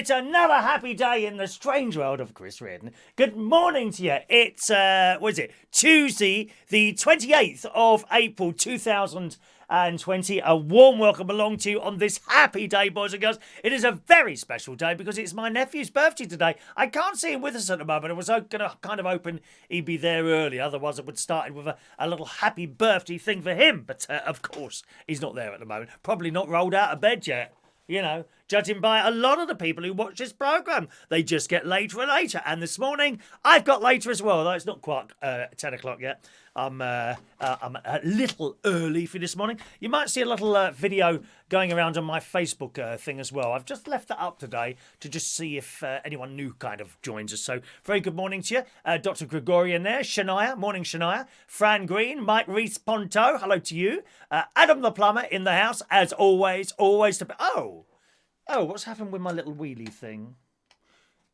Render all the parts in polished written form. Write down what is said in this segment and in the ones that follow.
It's another happy day in the strange world of Chris Reardon. Good morning to you. It's, what is it? Tuesday, the 28th of April, 2020. A warm welcome along to you on this happy day, boys and girls. It is a very special day because it's my nephew's birthday today. I can't see him with us at the moment. I was going to kind of hoping he'd be there early. Otherwise, I would start with a little happy birthday thing for him. But, of course, he's not there at the moment. Probably not rolled out of bed yet. You know, judging by a lot of the people who watch this programme, they just get later and later. And this morning, I've got later as well, though it's not quite 10 o'clock yet. I'm a little early for this morning. You might see a little video going around on my Facebook thing as well. I've just left that up today to just see if anyone new kind of joins us. So, very good morning to you. Dr. Gregorian there, Shania, morning Shania, Fran Green, Mike Reese-Ponto, hello to you. Adam the Plumber in the house, as always, Oh, what's happened with my little wheelie thing?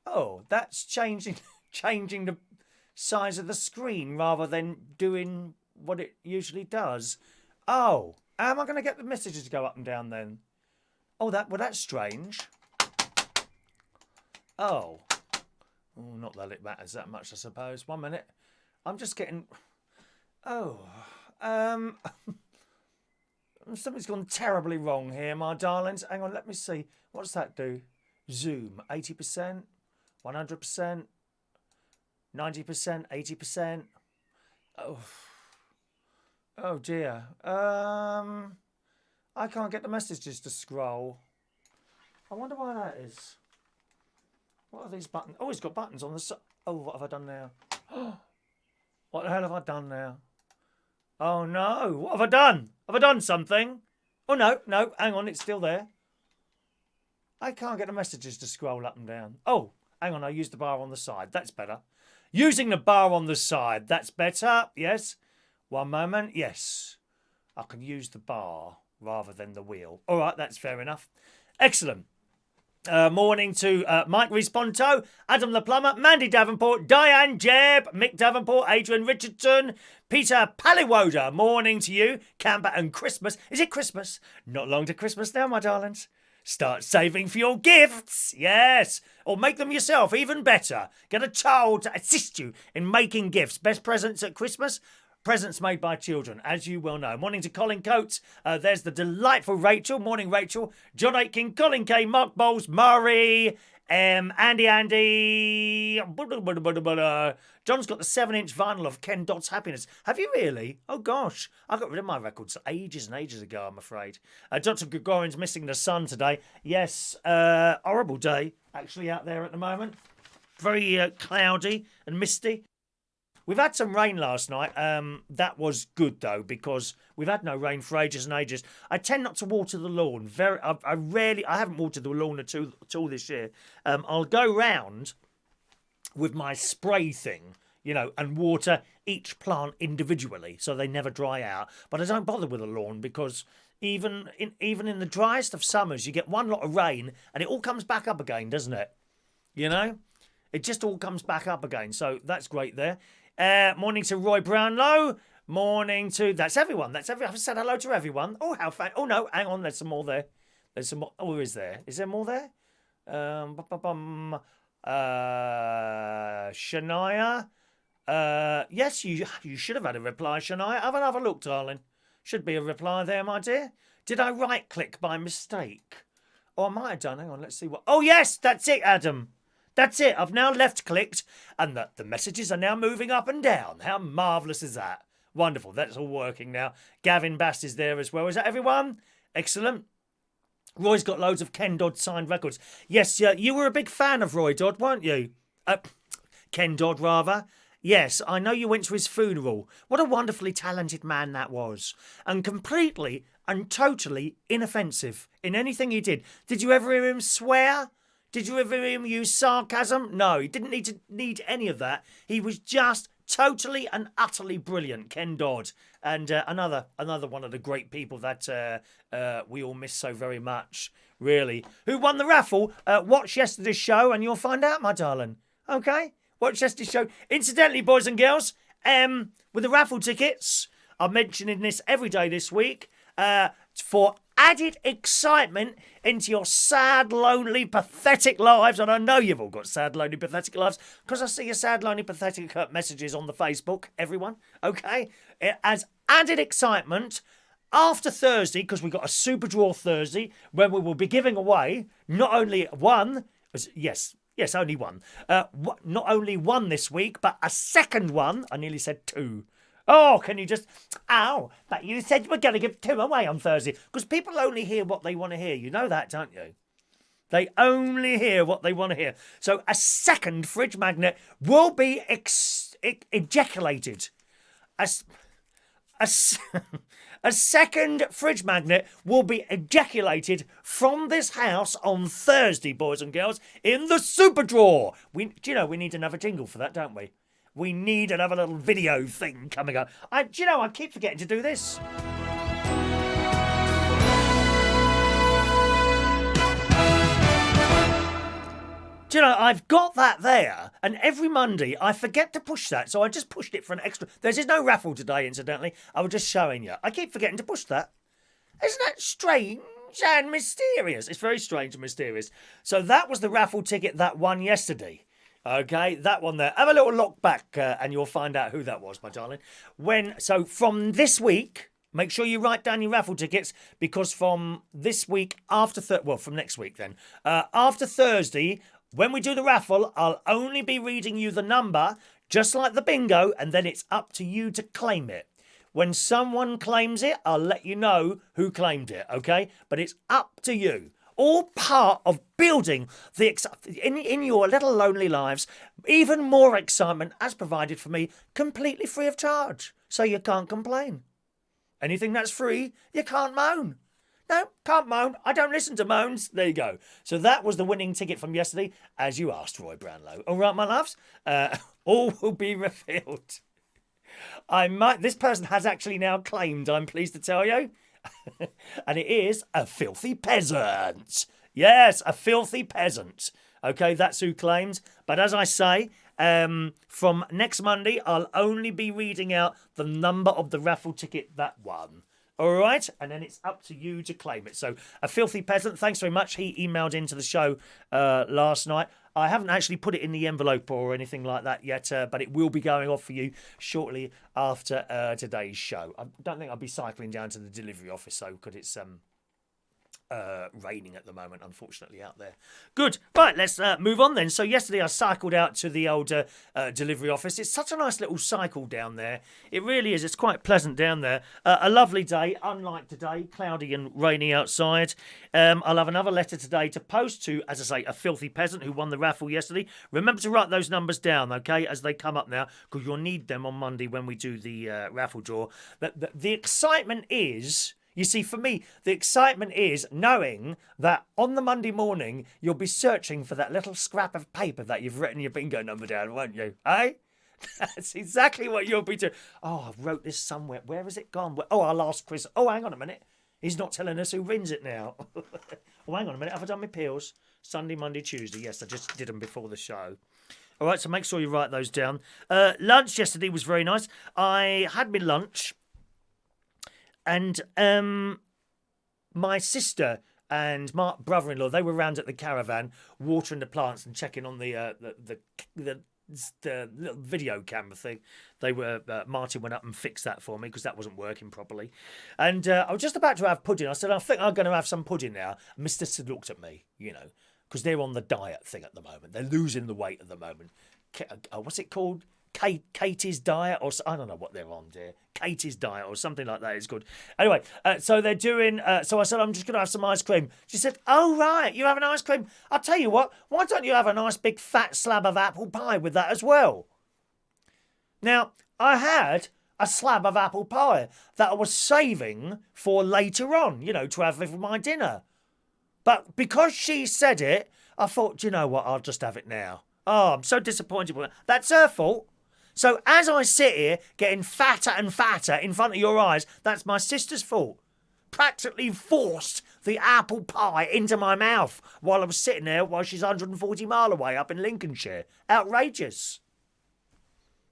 Oh, that's changing the size of the screen rather than doing what it usually does. Oh, how am I going to get the messages to go up and down then? Oh, that's strange. Oh, not that it matters that much, I suppose. 1 minute. I'm just getting... Something's gone terribly wrong here, my darlings. Hang on, let me see. What's that do? Zoom, 80%, 100%, 90%, 80%. Oh dear. I can't get the messages to scroll. I wonder why that is. What are these buttons? Oh, it's got buttons on the side. Oh, what have I done now? What the hell have I done now? Oh no, what have I done? Have I done something? Oh no, hang on, it's still there. I can't get the messages to scroll up and down. Oh, hang on, I used the bar on the side. That's better. Using the bar on the side, that's better. Yes. 1 moment. Yes. I can use the bar rather than the wheel. All right, that's fair enough. Excellent. Morning to Mike Reese-Ponto, Adam the Plumber, Mandy Davenport, Diane Jebb, Mick Davenport, Adrian Richardson, Peter Palliwoda. Morning to you, Camper and Christmas. Is it Christmas? Not long to Christmas now, my darlings. Start saving for your gifts. Yes. Or make them yourself, even better. Get a child to assist you in making gifts. Best presents at Christmas? Presents made by children, as you well know. Morning to Colin Coates. There's the delightful Rachel. Morning, Rachel. John Aitken, Colin K, Mark Bowles, Murray, Andy. John's got the 7-inch vinyl of Ken Dodd's Happiness. Have you really? Oh, gosh. I got rid of my records ages and ages ago, I'm afraid. Dr. Gregorian's missing the sun today. Yes, horrible day, actually, out there at the moment. Very cloudy and misty. We've had some rain last night. That was good, though, because we've had no rain for ages and ages. I tend not to water the lawn. I haven't watered the lawn at all this year. I'll go round with my spray thing, you know, and water each plant individually so they never dry out. But I don't bother with the lawn because even in the driest of summers, you get one lot of rain and it all comes back up again, doesn't it? You know? It just all comes back up again. So that's great there. Morning to Roy Brownlow. Morning to... That's everyone. I've said hello to everyone. Oh, how fun. Oh, no. Hang on. There's some more there. There's some more. Oh, is there? Is there more there? Shania. Yes, you should have had a reply, Shania. Have another look, darling. Should be a reply there, my dear. Did I right-click by mistake? Oh, I might have done. Hang on. Let's see what... Oh, yes. That's it, Adam. That's it. I've now left-clicked and the messages are now moving up and down. How marvellous is that? Wonderful. That's all working now. Gavin Bast is there as well. Is that everyone? Excellent. Roy's got loads of Ken Dodd signed records. Yes, you were a big fan of Roy Dodd, weren't you? Ken Dodd, rather. Yes, I know you went to his funeral. What a wonderfully talented man that was. And completely and totally inoffensive in anything he did. Did you ever hear him swear? Did you ever hear him use sarcasm? No, he didn't need any of that. He was just totally and utterly brilliant, Ken Dodd. And another one of the great people that we all miss so very much, really. Who won the raffle? Watch yesterday's show and you'll find out, my darling. Okay? Watch yesterday's show. Incidentally, boys and girls, with the raffle tickets, I'm mentioning this every day this week, for added excitement into your sad, lonely, pathetic lives. And I know you've all got sad, lonely, pathetic lives because I see your sad, lonely, pathetic messages on the Facebook, everyone. Okay? It adds added excitement after Thursday, because we've got a super draw Thursday when we will be giving away not only one, yes, only one, not only one this week, but a second one. I nearly said two. Oh, can you just... Ow, but you said we're going to give two away on Thursday, because people only hear what they want to hear. You know that, don't you? They only hear what they want to hear. So a second fridge magnet will be ejaculated. A second fridge magnet will be ejaculated from this house on Thursday, boys and girls, in the super draw. Do you know we need another jingle for that, don't we? We need another little video thing coming up. I keep forgetting to do this. Do you know, I've got that there, and every Monday I forget to push that, so I just pushed it for an extra... There's no raffle today, incidentally. I was just showing you. I keep forgetting to push that. Isn't that strange and mysterious? It's very strange and mysterious. So that was the raffle ticket that won yesterday. Okay, that one there. Have a little look back, and you'll find out who that was, my darling. So from this week... Make sure you write down your raffle tickets, because from this week from next week then, after Thursday, when we do the raffle, I'll only be reading you the number, just like the bingo, and then it's up to you to claim it. When someone claims it, I'll let you know who claimed it, okay? But it's up to you. All part of building in your little lonely lives, even more excitement as provided for me, completely free of charge, so you can't complain. Anything that's free, you can't moan. No, can't moan. I don't listen to moans. There you go. So that was the winning ticket from yesterday, as you asked, Roy Brownlow. All right, my loves. All will be revealed. This person has actually now claimed, I'm pleased to tell you. And it is a filthy peasant. Yes, a filthy peasant. Okay, that's who claims. But as I say... from next Monday, I'll only be reading out the number of the raffle ticket that won. All right? And then it's up to you to claim it. So, a filthy peasant, thanks very much. He emailed into the show last night. I haven't actually put it in the envelope or anything like that yet, but it will be going off for you shortly after today's show. I don't think I'll be cycling down to the delivery office, though, because it's... raining at the moment, unfortunately, out there. Good. Right, let's move on then. So yesterday I cycled out to the old delivery office. It's such a nice little cycle down there. It really is. It's quite pleasant down there. A lovely day, unlike today, cloudy and rainy outside. I'll have another letter today to post to, as I say, a filthy peasant who won the raffle yesterday. Remember to write those numbers down, okay, as they come up now, because you'll need them on Monday when we do the raffle draw. The excitement is... You see, for me, the excitement is knowing that on the Monday morning, you'll be searching for that little scrap of paper that you've written your bingo number down, won't you? Eh? That's exactly what you'll be doing. Oh, I wrote this somewhere. Where has it gone? Oh, I'll ask Chris. Oh, hang on a minute. He's not telling us who wins it now. Oh, hang on a minute. Have I done my pills? Sunday, Monday, Tuesday. Yes, I just did them before the show. All right, so make sure you write those down. Lunch yesterday was very nice. I had my lunch. And my sister and my brother-in-law, they were round at the caravan watering the plants and checking on the little video camera thing. They were Martin went up and fixed that for me because that wasn't working properly. And I was just about to have pudding. I said, I think I'm going to have some pudding now. And Mr. Sid looked at me, because they're on the diet thing at the moment. They're losing the weight at the moment. What's it called? Katie's diet, or I don't know what they're on, dear. Katie's diet, or something like that is good. Anyway, so they're doing. So I said, I'm just going to have some ice cream. She said, "Oh right, you have an ice cream. I'll tell you what. Why don't you have a nice big fat slab of apple pie with that as well?" Now I had a slab of apple pie that I was saving for later on, to have with my dinner. But because she said it, I thought, do you know what? I'll just have it now. Oh, I'm so disappointed with her. That's her fault. So as I sit here getting fatter and fatter in front of your eyes, that's my sister's fault. Practically forced the apple pie into my mouth while I was sitting there while she's 140 mile away up in Lincolnshire. Outrageous.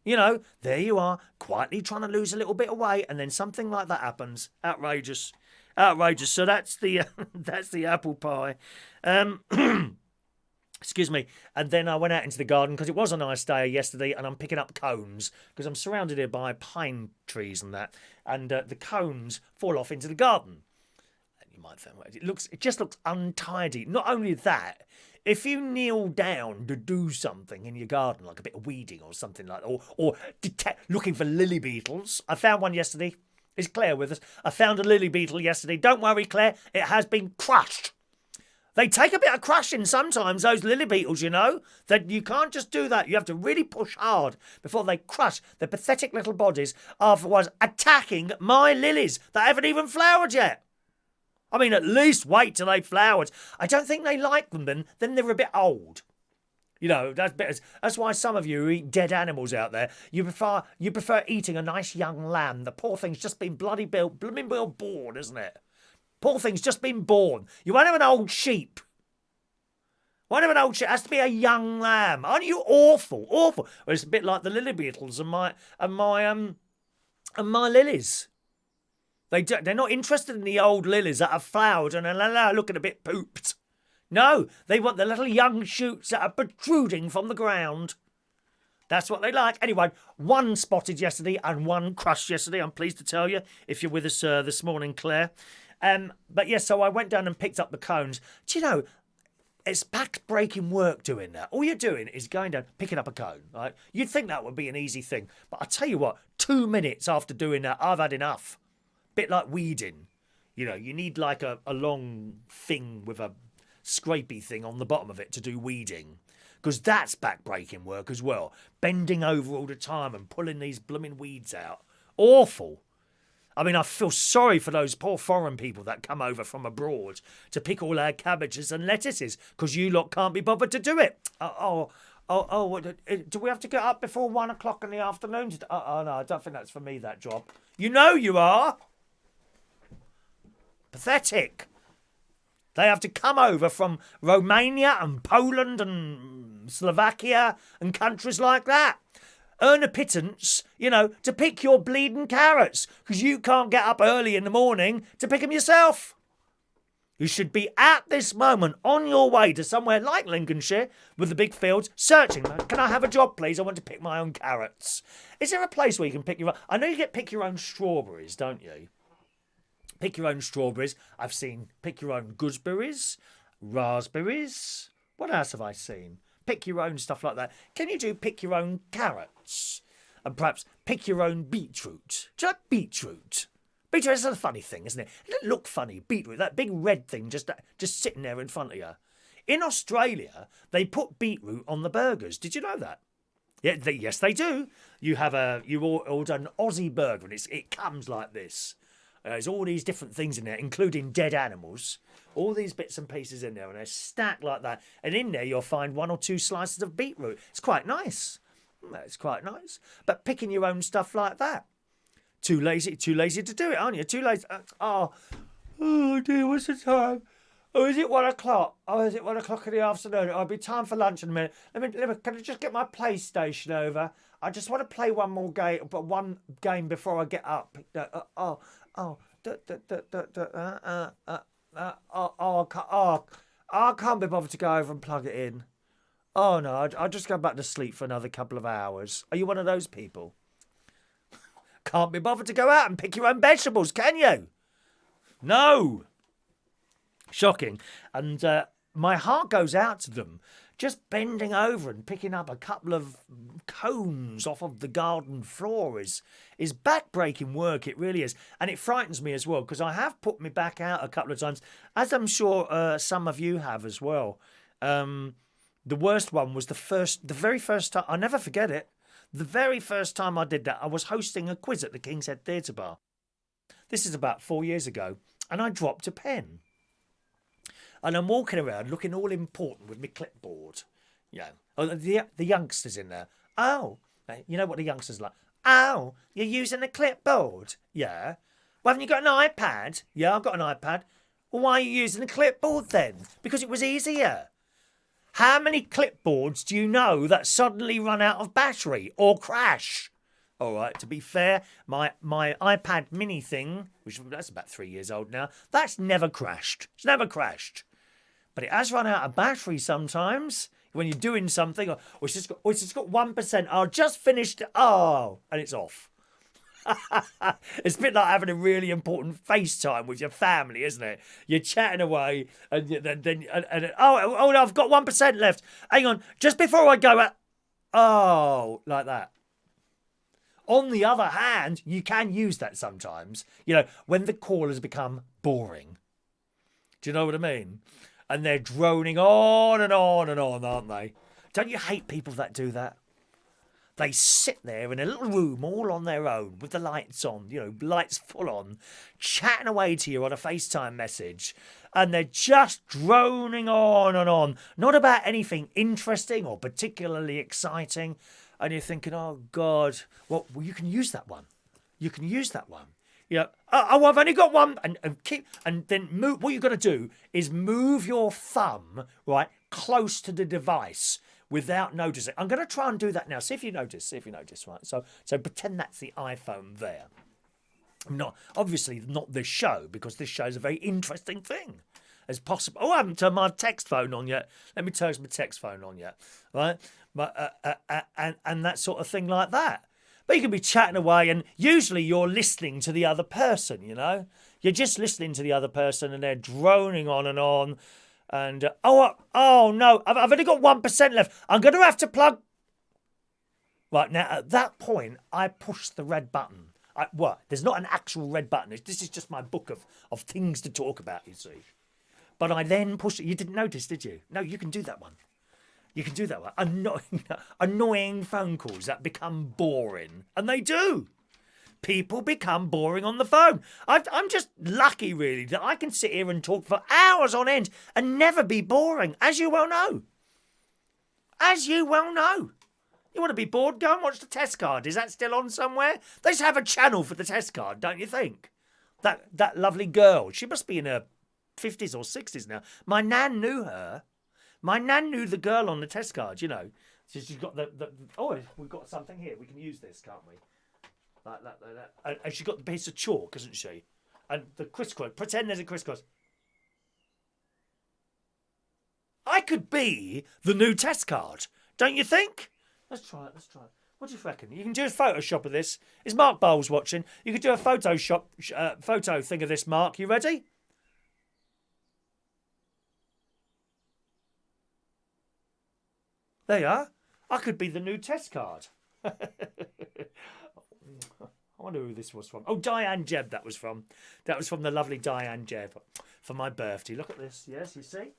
There you are, quietly trying to lose a little bit of weight, and then something like that happens. Outrageous. outrageous. So that's the that's the apple pie. Excuse me. And then I went out into the garden because it was a nice day yesterday, and I'm picking up cones because I'm surrounded here by pine trees and that, and the cones fall off into the garden. And you might think, well, it just looks untidy. Not only that, if you kneel down to do something in your garden, like a bit of weeding or something like that, or looking for lily beetles, I found one yesterday. Is Claire with us? I found a lily beetle yesterday. Don't worry, Claire, it has been crushed. They take a bit of crushing sometimes, those lily beetles, you know. That you can't just do that. You have to really push hard before they crush their pathetic little bodies, otherwise attacking my lilies that haven't even flowered yet. I mean, at least wait till they flowered. I don't think they like them then they're a bit old. You know, that's why some of you who eat dead animals out there, you prefer eating a nice young lamb. The poor thing's just been blooming well born, isn't it? Poor thing's just been born. You won't have an old sheep. It has to be a young lamb. Aren't you awful? Awful. Well, it's a bit like the lily beetles and my lilies. They're not interested in the old lilies that have flowered and are looking a bit pooped. No, they want the little young shoots that are protruding from the ground. That's what they like. Anyway, one spotted yesterday and one crushed yesterday, I'm pleased to tell you, if you're with us this morning, Claire. But yes, so I went down and picked up the cones. Do you know, it's back-breaking work doing that. All you're doing is going down, picking up a cone, right? You'd think that would be an easy thing. But I tell you what, 2 minutes after doing that, I've had enough. Bit like weeding. You know, you need like a long thing with a scrapey thing on the bottom of it to do weeding. Because that's back-breaking work as well. Bending over all the time and pulling these blooming weeds out. Awful. I mean, I feel sorry for those poor foreign people that come over from abroad to pick all our cabbages and lettuces because you lot can't be bothered to do it. Do we have to get up before 1 o'clock in the afternoon? No, I don't think that's for me, that job. You know you are. Pathetic. They have to come over from Romania and Poland and Slovakia and countries like that. Earn a pittance, you know, to pick your bleeding carrots because you can't get up early in the morning to pick them yourself. You should be at this moment on your way to somewhere like Lincolnshire with the big fields searching. Can I have a job, please? I want to pick my own carrots. Is there a place where you can pick your own? I know you get pick your own strawberries, don't you? Pick your own strawberries. I've seen pick your own gooseberries, raspberries. What else have I seen? Pick your own stuff like that. Can you do pick your own carrots? And perhaps pick your own beetroot. Do you like beetroot? Beetroot is a funny thing, isn't it? It doesn't look funny, beetroot. That big red thing just sitting there in front of you. In Australia, they put beetroot on the burgers. Did you know that? Yeah, yes, they do. You order an Aussie burger and it comes like this. There's all these different things in there, including dead animals. All these bits and pieces in there, and they're stacked like that. And in there, you'll find 1 or 2 slices of beetroot. It's quite nice. It's quite nice. But picking your own stuff like that. Too lazy to do it, aren't you? Too lazy. Oh dear, what's the time? Oh, is it 1 o'clock? Oh, is it 1 o'clock in the afternoon? It'll be time for lunch in a minute. Let me, can I just get my PlayStation over? I just want to play one game before I get up. I can't be bothered to go over and plug it in. Oh no, I'll just go back to sleep for another couple of hours. Are you one of those people? Can't be bothered to go out and pick your own vegetables, can you? No. Shocking. And my heart goes out to them. Just bending over and picking up a couple of cones off of the garden floor is back-breaking work, it really is. And it frightens me as well, because I have put my back out a couple of times, as I'm sure some of you have as well. The worst one was the very first time, I'll never forget it, the very first time I did that, I was hosting a quiz at the King's Head Theatre Bar. This is about 4 years ago, and I dropped a pen. And I'm walking around looking all important with my clipboard. You know, the youngsters in there. Oh, you know what the youngsters are like? Oh, you're using a clipboard? Yeah. Well, haven't you got an iPad? Yeah, I've got an iPad. Well, why are you using a clipboard then? Because it was easier. How many clipboards do you know that suddenly run out of battery or crash? All right, to be fair, my iPad mini thing, which that's about 3 years old now, that's never crashed. It's never crashed. But it has run out of battery sometimes when you're doing something, or it's just got 1%. I just finished it. Oh, and it's off. It's a bit like having a really important FaceTime with your family, isn't it? You're chatting away, and then oh, I've got 1% left. Hang on, just before I go out. Oh, like that. On the other hand, you can use that sometimes, when the call has become boring. Do you know what I mean? And they're droning on and on and on, aren't they? Don't you hate people that do that? They sit there in a little room all on their own with the lights on, lights full on, chatting away to you on a FaceTime message. And they're just droning on and on. Not about anything interesting or particularly exciting. And you're thinking, oh, God, well, you can use that one. You can use that one. I've only got one. And then move. What you've got to do is move your thumb, right, close to the device without noticing. I'm going to try and do that now. See if you notice, right? So pretend that's the iPhone there. Obviously not this show, because this show is a very interesting thing as possible. Oh, I haven't turned my text phone on yet. Let me turn my text phone on yet, right? But and that sort of thing like that. But you can be chatting away, and usually you're listening to the other person. You're just listening to the other person, and they're droning on and on. And oh no, I've only got 1% left. I'm going to have to plug. Right now, at that point, I push the red button. There's not an actual red button. This is just my book of things to talk about, you see. But I then push it. You didn't notice, did you? No, you can do that one. You can do that one. Annoying phone calls that become boring. And they do. People become boring on the phone. I'm just lucky, really, that I can sit here and talk for hours on end and never be boring, as you well know. As you well know. You want to be bored? Go and watch the test card. Is that still on somewhere? They should have a channel for the test card, don't you think? That lovely girl. She must be in her 50s or 60s now. My nan knew her. My nan knew the girl on the test card, So she's got we've got something here. We can use this, can't we? Like that. And she's got the piece of chalk, hasn't she? And the crisscross. Pretend there's a crisscross. I could be the new test card, don't you think? Let's try it. What do you reckon? You can do a Photoshop of this. Is Mark Bowles watching? You could do a photo thing of this, Mark. You ready? There you are. I could be the new test card. I wonder who this was from. Oh, Diane Jebb, that was from. That was from the lovely Diane Jebb for my birthday. Look at this. Yes, you see?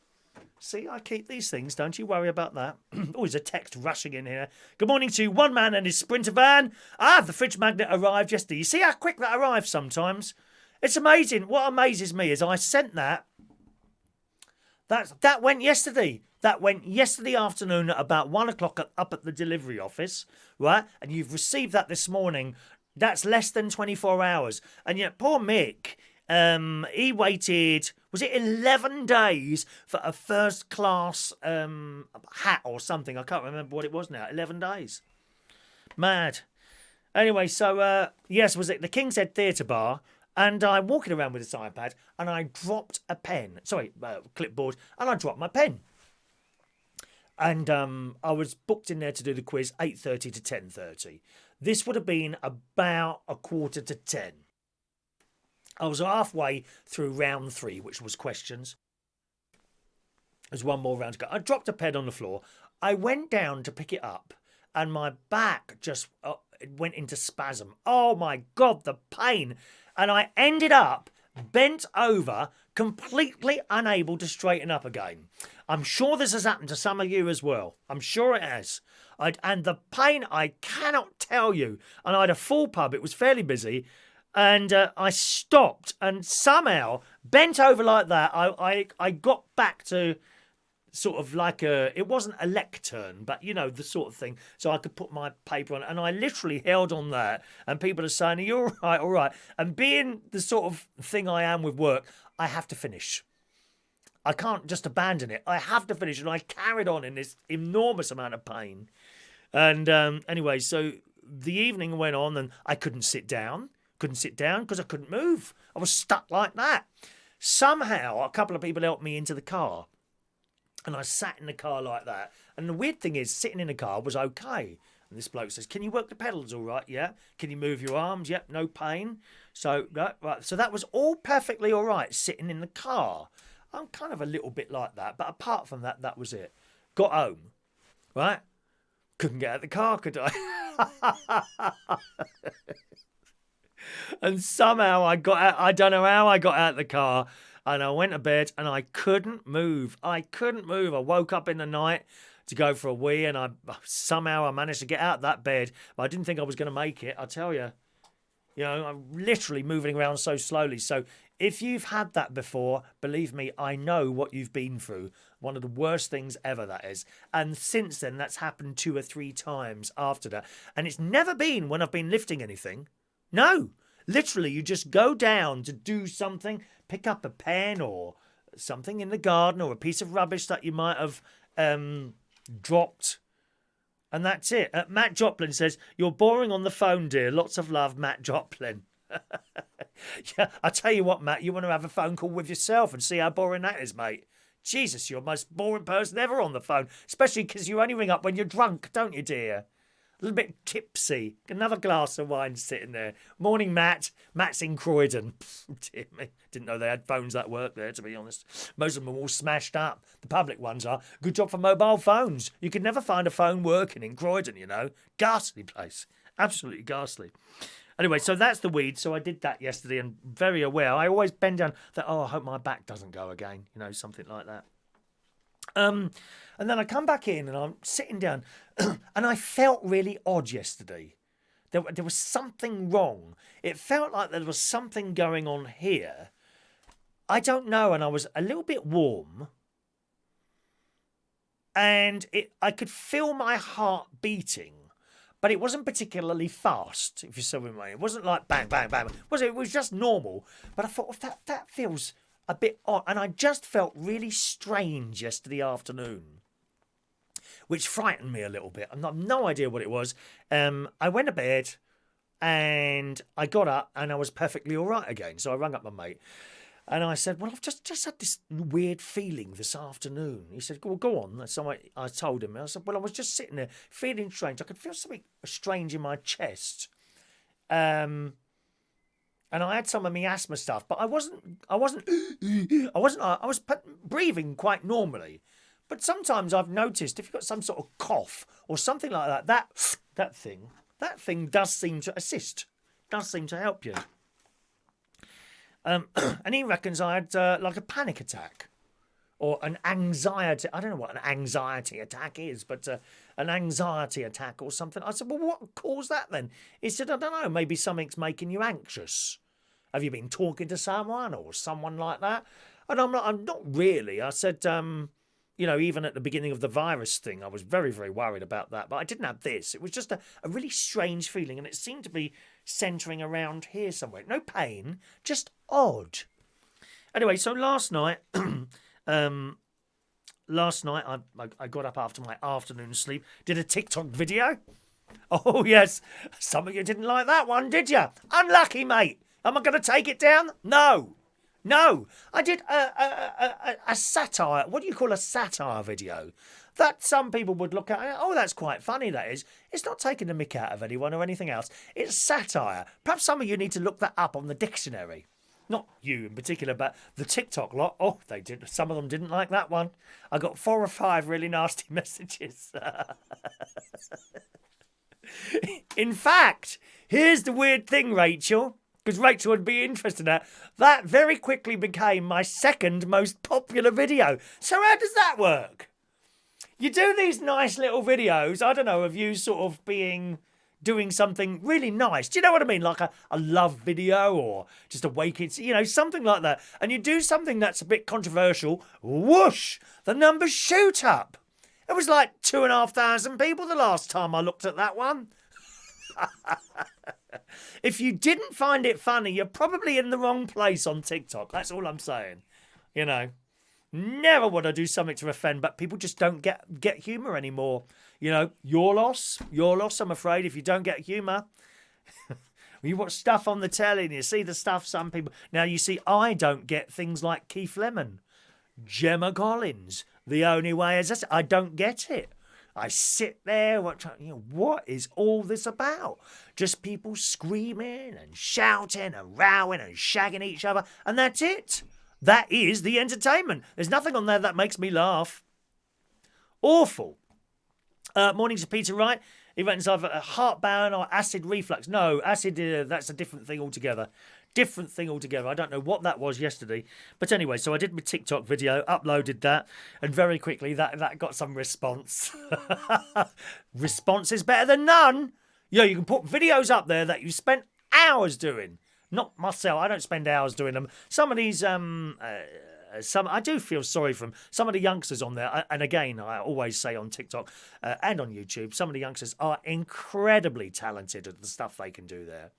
See, I keep these things. Don't you worry about that. Oh, there's a text rushing in here. Good morning to one man and his Sprinter van. The fridge magnet arrived yesterday. You see how quick that arrives sometimes? It's amazing. What amazes me is I sent that. That went yesterday. That went yesterday afternoon at about 1 o'clock up at the delivery office, right? And you've received that this morning. That's less than 24 hours. And yet, poor Mick, he waited, was it 11 days for a first class hat or something? I can't remember what it was now. 11 days. Mad. Anyway, so, yes, was it the King's Head Theatre Bar? And I'm walking around with this iPad, and I dropped a pen. Sorry, clipboard. And I dropped my pen. And I was booked in there to do the quiz 8:30 to 10:30. This would have been about 9:45. I was halfway through round 3, which was questions. There's one more round to go. I dropped a pen on the floor. I went down to pick it up, and my back just went into spasm. Oh, my God, the pain. And I ended up bent over, completely unable to straighten up again. I'm sure this has happened to some of you as well. I'm sure it has. And the pain, I cannot tell you. And I had a full pub. It was fairly busy. And I stopped and somehow, bent over like that, I got back to sort of like it wasn't a lectern, but the sort of thing, so I could put my paper on, and I literally held on that, and people are saying, are you all right? And being the sort of thing I am with work, I have to finish. I can't just abandon it. I have to finish, and I carried on in this enormous amount of pain. And anyway, so the evening went on and I couldn't sit down. Couldn't sit down because I couldn't move. I was stuck like that. Somehow, a couple of people helped me into the car. And I sat in the car like that. And the weird thing is, sitting in the car was okay. And this bloke says, can you work the pedals all right? Yeah. Can you move your arms? Yep, no pain. So, right. So that was all perfectly all right, sitting in the car. I'm kind of a little bit like that. But apart from that, that was it. Got home, right? Couldn't get out of the car, could I? And somehow I got out. I don't know how I got out of the car. And I went to bed and I couldn't move. I woke up in the night to go for a wee, and somehow I managed to get out of that bed. But I didn't think I was going to make it, I tell you. You know, I'm literally moving around so slowly. So if you've had that before, believe me, I know what you've been through. One of the worst things ever, that is. And since then, that's happened 2 or 3 times after that. And it's never been when I've been lifting anything. No. Literally, you just go down to do something, pick up a pen or something in the garden or a piece of rubbish that you might have dropped. And that's it. Matt Joplin says, you're boring on the phone, dear. Lots of love, Matt Joplin. Yeah, I tell you what, Matt, you want to have a phone call with yourself and see how boring that is, mate. Jesus, you're the most boring person ever on the phone, especially because you only ring up when you're drunk, don't you, dear? A little bit tipsy. Another glass of wine sitting there. Morning, Matt. Matt's in Croydon. Dear me. Didn't know they had phones that work there, to be honest. Most of them are all smashed up. The public ones are. Good job for mobile phones. You could never find a phone working in Croydon, you know. Ghastly place. Absolutely ghastly. Anyway, so that's the weed. So I did that yesterday and very aware. I always bend down that, I hope my back doesn't go again. You know, something like that. And then I come back in and I'm sitting down and I felt really odd yesterday. There was something wrong. It felt like there was something going on here. I don't know. And I was a little bit warm. And I could feel my heart beating. But it wasn't particularly fast, if you see what I mean. It wasn't like bang, bang, bang. It was just normal. But I thought, that feels a bit odd. And I just felt really strange yesterday afternoon, which frightened me a little bit. I've no idea what it was. I went to bed and I got up and I was perfectly all right again. So I rang up my mate and I said, well, I've just had this weird feeling this afternoon. He said, well, go on. So I told him. I said, well, I was just sitting there feeling strange. I could feel something strange in my chest. And I had some of my asthma stuff, but I was breathing quite normally. But sometimes I've noticed if you've got some sort of cough or something like that, that thing does seem to assist, does seem to help you. And he reckons I had like a panic attack or an anxiety. I don't know what an anxiety attack is, but an anxiety attack or something. I said, well, what caused that then? He said, I don't know, maybe something's making you anxious. Have you been talking to someone or someone like that? And I'm not really. I said, you know, even at the beginning of the virus thing, I was very, very worried about that. But I didn't have this. It was just a really strange feeling. And it seemed to be centering around here somewhere. No pain, just odd. Anyway, so last night, I got up after my afternoon sleep, did a TikTok video. Oh, yes. Some of you didn't like that one, did you? Unlucky, mate. Am I going to take it down? No. I did a satire. What do you call a satire video? That some people would look at, oh, that's quite funny, that is. It's not taking the mick out of anyone or anything else. It's satire. Perhaps some of you need to look that up on the dictionary. Not you in particular, but the TikTok lot. Oh, they did. Some of them didn't like that one. I got 4 or 5 really nasty messages. In fact, here's the weird thing, Rachel, because Rachel would be interested in that. That very quickly became my 2nd most popular video. So how does that work? You do these nice little videos, I don't know, of you sort of doing something really nice. Do you know what I mean? Like a love video or just a waking, you know, something like that. And you do something that's a bit controversial, whoosh, the numbers shoot up. It was like 2,500 people the last time I looked at that one. If you didn't find it funny, you're probably in the wrong place on TikTok. That's all I'm saying. You know. Never want to do something to offend, but people just don't get humour anymore. You know, your loss, I'm afraid, if you don't get humour. You watch stuff on the telly and you see the stuff some people... Now, you see, I don't get things like Keith Lemon, Gemma Collins, The Only Way Is This. I don't get it. I sit there, what is all this about? Just people screaming and shouting and rowing and shagging each other, and that's it. That is the entertainment. There's nothing on there that makes me laugh. Awful. Morning to Peter Wright. He reckons I've a heartburn or acid reflux. No, acid, that's a different thing altogether. Different thing altogether. I don't know what that was yesterday. But anyway, so I did my TikTok video, uploaded that, and very quickly that got some response. Response is better than none. You can put videos up there that you spent hours doing. Not myself. I don't spend hours doing them. Some of these, I do feel sorry for them. Some of the youngsters on there, and again, I always say on TikTok and on YouTube, some of the youngsters are incredibly talented at the stuff they can do there.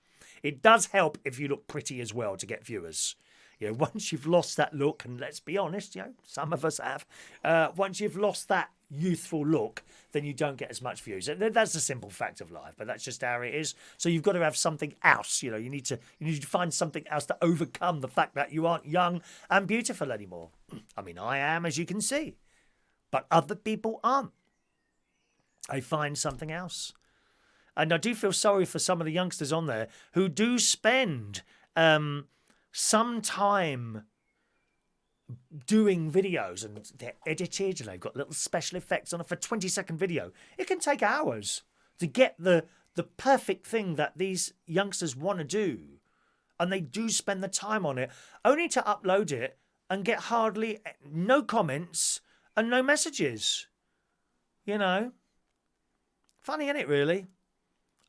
It does help if you look pretty as well to get viewers. Once you've lost that look, and let's be honest, some of us have, once you've lost that youthful look, then you don't get as much views. That's a simple fact of life, but that's just how it is. So you've got to have something else. You need to find something else to overcome the fact that you aren't young and beautiful anymore. I mean, I am, as you can see, but other people aren't. They find something else. And I do feel sorry for some of the youngsters on there who do spend some time doing videos, and they're edited and they've got little special effects on it for a 20-second video. It can take hours to get the perfect thing that these youngsters want to do. And they do spend the time on it, only to upload it and get hardly no comments and no messages. Funny, isn't it, really?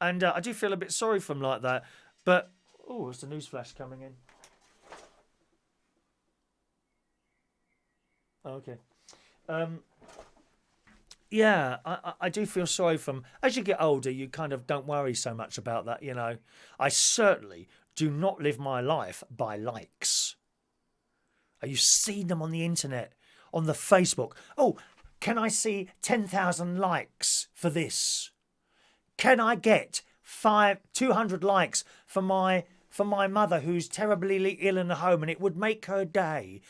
And I do feel a bit sorry for them like that. But, it's the news flash coming in. Okay. I do feel sorry for them. As you get older, you kind of don't worry so much about that, I certainly do not live my life by likes. You've seen them on the internet, on the Facebook. Oh, can I see 10,000 likes for this? Can I get 200 likes for my mother who's terribly ill in the home, and it would make her day?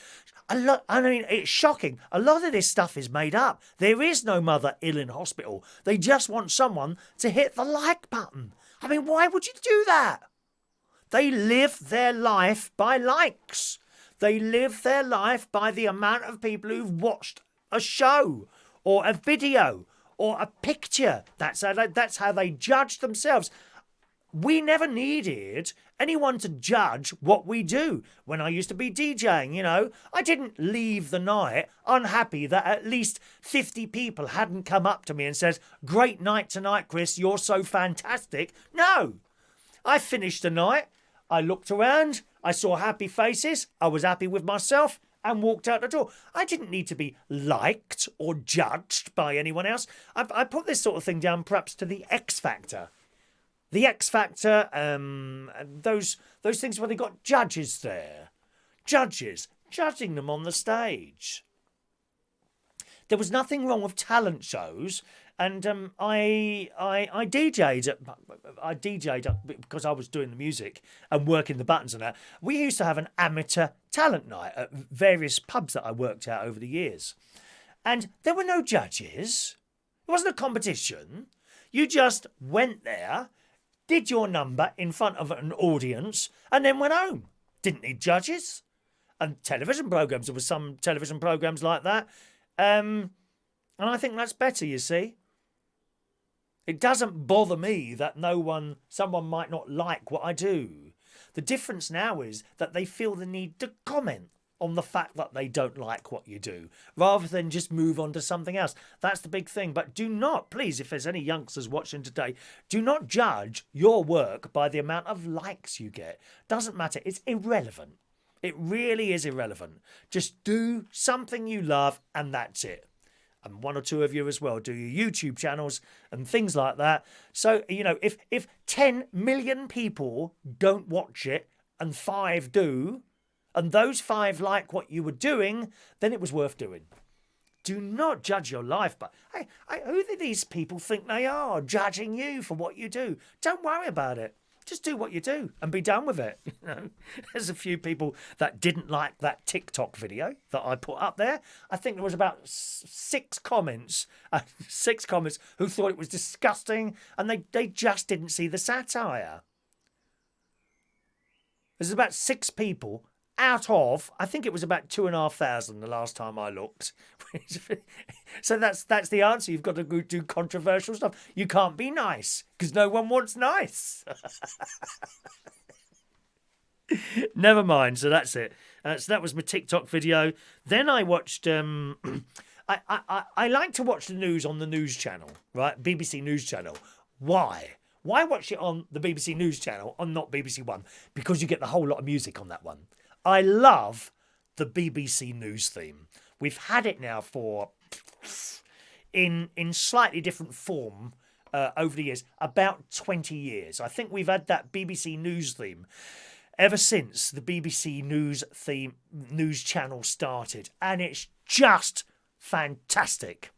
It's shocking. A lot of this stuff is made up. There is no mother ill in hospital. They just want someone to hit the like button. Why would you do that? They live their life by likes. They live their life by the amount of people who've watched a show or a video or a picture. That's how they judge themselves. We never needed anyone to judge what we do. When I used to be DJing, I didn't leave the night unhappy that at least 50 people hadn't come up to me and said, "Great night tonight, Chris, you're so fantastic." No. I finished the night, I looked around, I saw happy faces, I was happy with myself, and walked out the door. I didn't need to be liked or judged by anyone else. I put this sort of thing down perhaps to the X Factor. The X Factor, those things where they got judges there. Judges judging them on the stage. There was nothing wrong with talent shows, and I DJ'd. I DJ'd because I was doing the music and working the buttons and that. We used to have an amateur talent night at various pubs that I worked at over the years. And there were no judges. It wasn't a competition. You just went there, did your number in front of an audience, and then went home. Didn't need judges. And television programmes, there were some television programmes like that. And I think that's better, you see. It doesn't bother me that someone might not like what I do. The difference now is that they feel the need to comment on the fact that they don't like what you do, rather than just move on to something else. That's the big thing. But do not, please, if there's any youngsters watching today, do not judge your work by the amount of likes you get. Doesn't matter. It's irrelevant. It really is irrelevant. Just do something you love, and that's it. And one or two of you as well do your YouTube channels and things like that. So, if 10 million people don't watch it and 5 do, and those 5 like what you were doing, then it was worth doing. Do not judge your life, but who do these people think they are, judging you for what you do? Don't worry about it. Just do what you do and be done with it. There's a few people that didn't like that TikTok video that I put up there. I think there was about 6 comments, 6 comments who thought it was disgusting, and they just didn't see the satire. There's about 6 people out of, I think it was about 2,500 the last time I looked. So that's the answer. You've got to go do controversial stuff. You can't be nice because no one wants nice. Never mind. So that's it. So that was my TikTok video. Then I watched. I like to watch the news on the news channel, right? BBC News Channel. Why? Why watch it on the BBC News Channel and not BBC One? Because you get the whole lot of music on that one. I love the BBC News theme. We've had it now for, in slightly different form over the years, about 20 years. I think we've had that BBC News theme ever since the BBC News channel started. And it's just fantastic.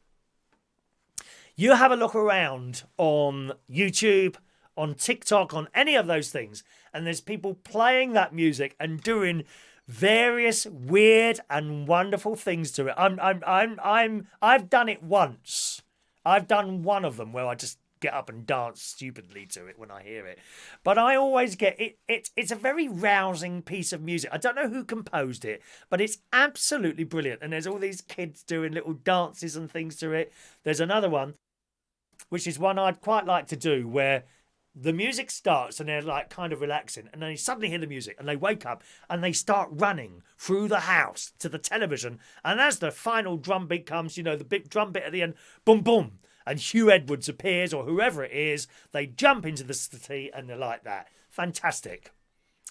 You have a look around on YouTube, on TikTok, on any of those things, and there's people playing that music and doing various weird and wonderful things to it. I've done it once. I've done one of them where I just get up and dance stupidly to it when I hear it. But I always get it. It's a very rousing piece of music. I don't know who composed it, but it's absolutely brilliant. And there's all these kids doing little dances and things to it. There's another one, which is one I'd quite like to do, where the music starts and they're like kind of relaxing, and then you suddenly hear the music and they wake up and they start running through the house to the television. And as the final drum beat comes, the big drum bit at the end, boom, boom, and Hugh Edwards appears, or whoever it is, they jump into the city and they're like that. Fantastic.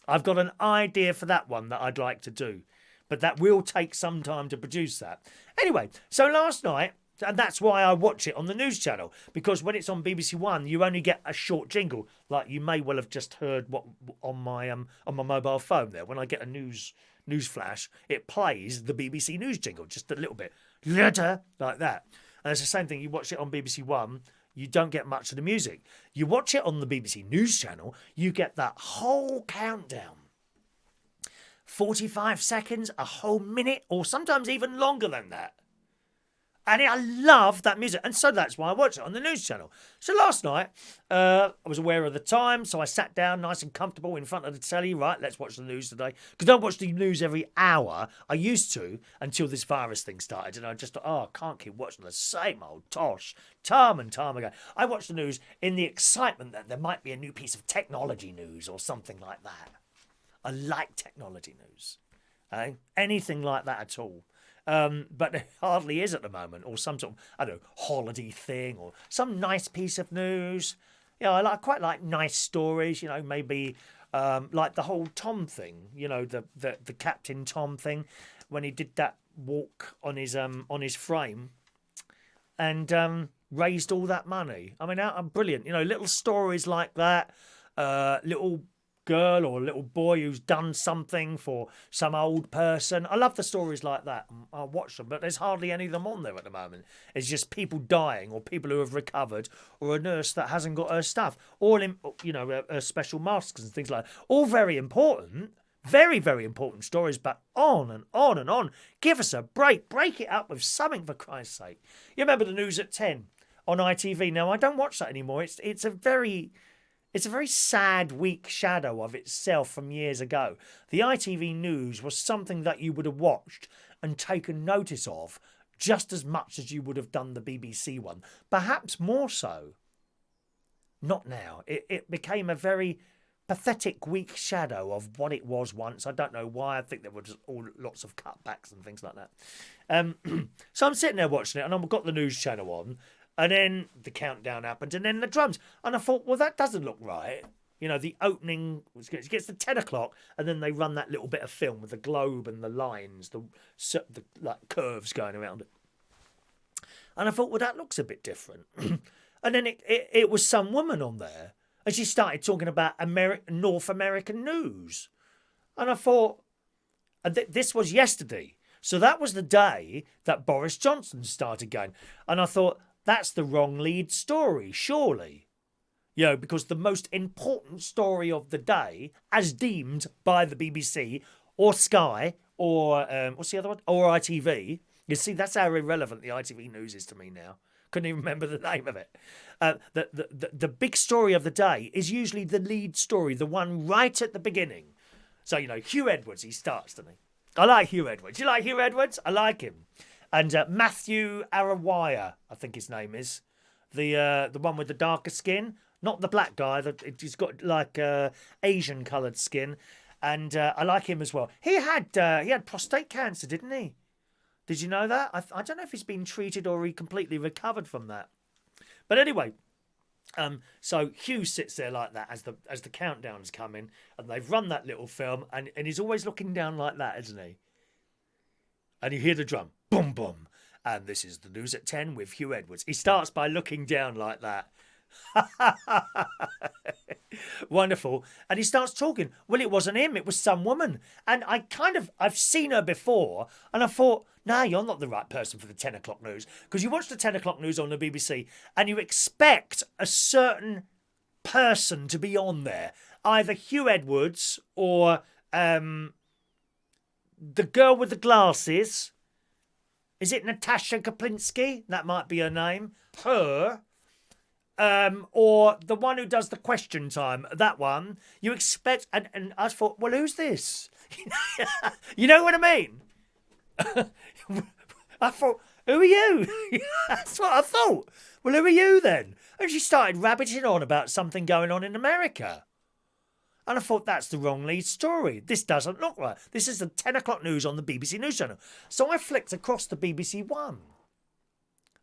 I've got an idea for that one that I'd like to do, but that will take some time to produce that. Anyway, so last night, and that's why I watch it on the news channel, because when it's on BBC One, you only get a short jingle, like you may well have just heard what on my mobile phone there. When I get a news flash, it plays the BBC News jingle, just a little bit, like that. And it's the same thing. You watch it on BBC One, you don't get much of the music. You watch it on the BBC News channel, you get that whole countdown. 45 seconds, a whole minute, or sometimes even longer than that. And I love that music. And so that's why I watch it on the news channel. So last night, I was aware of the time. So I sat down nice and comfortable in front of the telly. Right, let's watch the news today. Because I don't watch the news every hour. I used to until this virus thing started. And I just thought, I can't keep watching the same old tosh time and time again. I watch the news in the excitement that there might be a new piece of technology news or something like that. I like technology news. Anything like that at all. But there hardly is at the moment, or some sort of, I don't know, holiday thing, or some nice piece of news. I quite like nice stories, maybe like the whole Tom thing, the Captain Tom thing, when he did that walk on his frame and raised all that money. I mean, brilliant, little stories like that, little girl or a little boy who's done something for some old person. I love the stories like that. I'll watch them, but there's hardly any of them on there at the moment. It's just people dying, or people who have recovered, or a nurse that hasn't got her stuff, all in, special masks and things like that. All very important, very, very important stories, but on and on and on. Give us a break. Break it up with something, for Christ's sake. You remember the news at 10 on ITV? Now, I don't watch that anymore. It's a very sad, weak shadow of itself from years ago. The ITV News was something that you would have watched and taken notice of just as much as you would have done the BBC one. Perhaps more so. Not now. It became a very pathetic, weak shadow of what it was once. I don't know why. I think there were just lots of cutbacks and things like that. So I'm sitting there watching it, and I've got the news channel on. And then the countdown happened, and then the drums. And I thought, well, that doesn't look right. The opening, it gets to 10 o'clock, and then they run that little bit of film with the globe and the lines, the like curves going around it. And I thought, well, that looks a bit different. And then it was some woman on there, and she started talking about North American news. And I thought, And this was yesterday. So that was the day that Boris Johnson started going. And I thought, that's the wrong lead story, surely. You know, because the most important story of the day, as deemed by the BBC or Sky or, what's the other one? Or ITV. You see, that's how irrelevant the ITV news is to me now. Couldn't even remember the name of it. The big story of the day is usually the lead story, the one right at the beginning. So, you know, Hugh Edwards, he starts, doesn't he? I like Hugh Edwards. You like Hugh Edwards? I like him. And Matthew Arawaya, I think his name is. The one with the darker skin. Not the black guy. He's got like Asian coloured skin. And I like him as well. He had prostate cancer, didn't he? Did you know that? I don't know if he's been treated or he completely recovered from that. But anyway, so Hugh sits there like that as the countdown's coming, and they've run that little film, and he's always looking down like that, isn't he? And you hear the drum, boom, boom. And this is the news at 10 with Hugh Edwards. He starts by looking down like that. Wonderful. And he starts talking. Well, it wasn't him, it was some woman. And I've seen her before, and I thought, no, you're not the right person for the 10 o'clock news. Because you watch the 10 o'clock news on the BBC and you expect a certain person to be on there. Either Hugh Edwards or the girl with the glasses. Is it Natasha Kaplinsky? That might be her name. Her. Or the one who does the question time. That one. You expect... And I thought, well, who's this? You know what I mean? I thought, who are you? That's what I thought. Well, who are you then? And she started rabbiting on about something going on in America. And I thought, that's the wrong lead story. This doesn't look right. This is the 10 o'clock news on the BBC News Channel. So I flicked across to BBC One.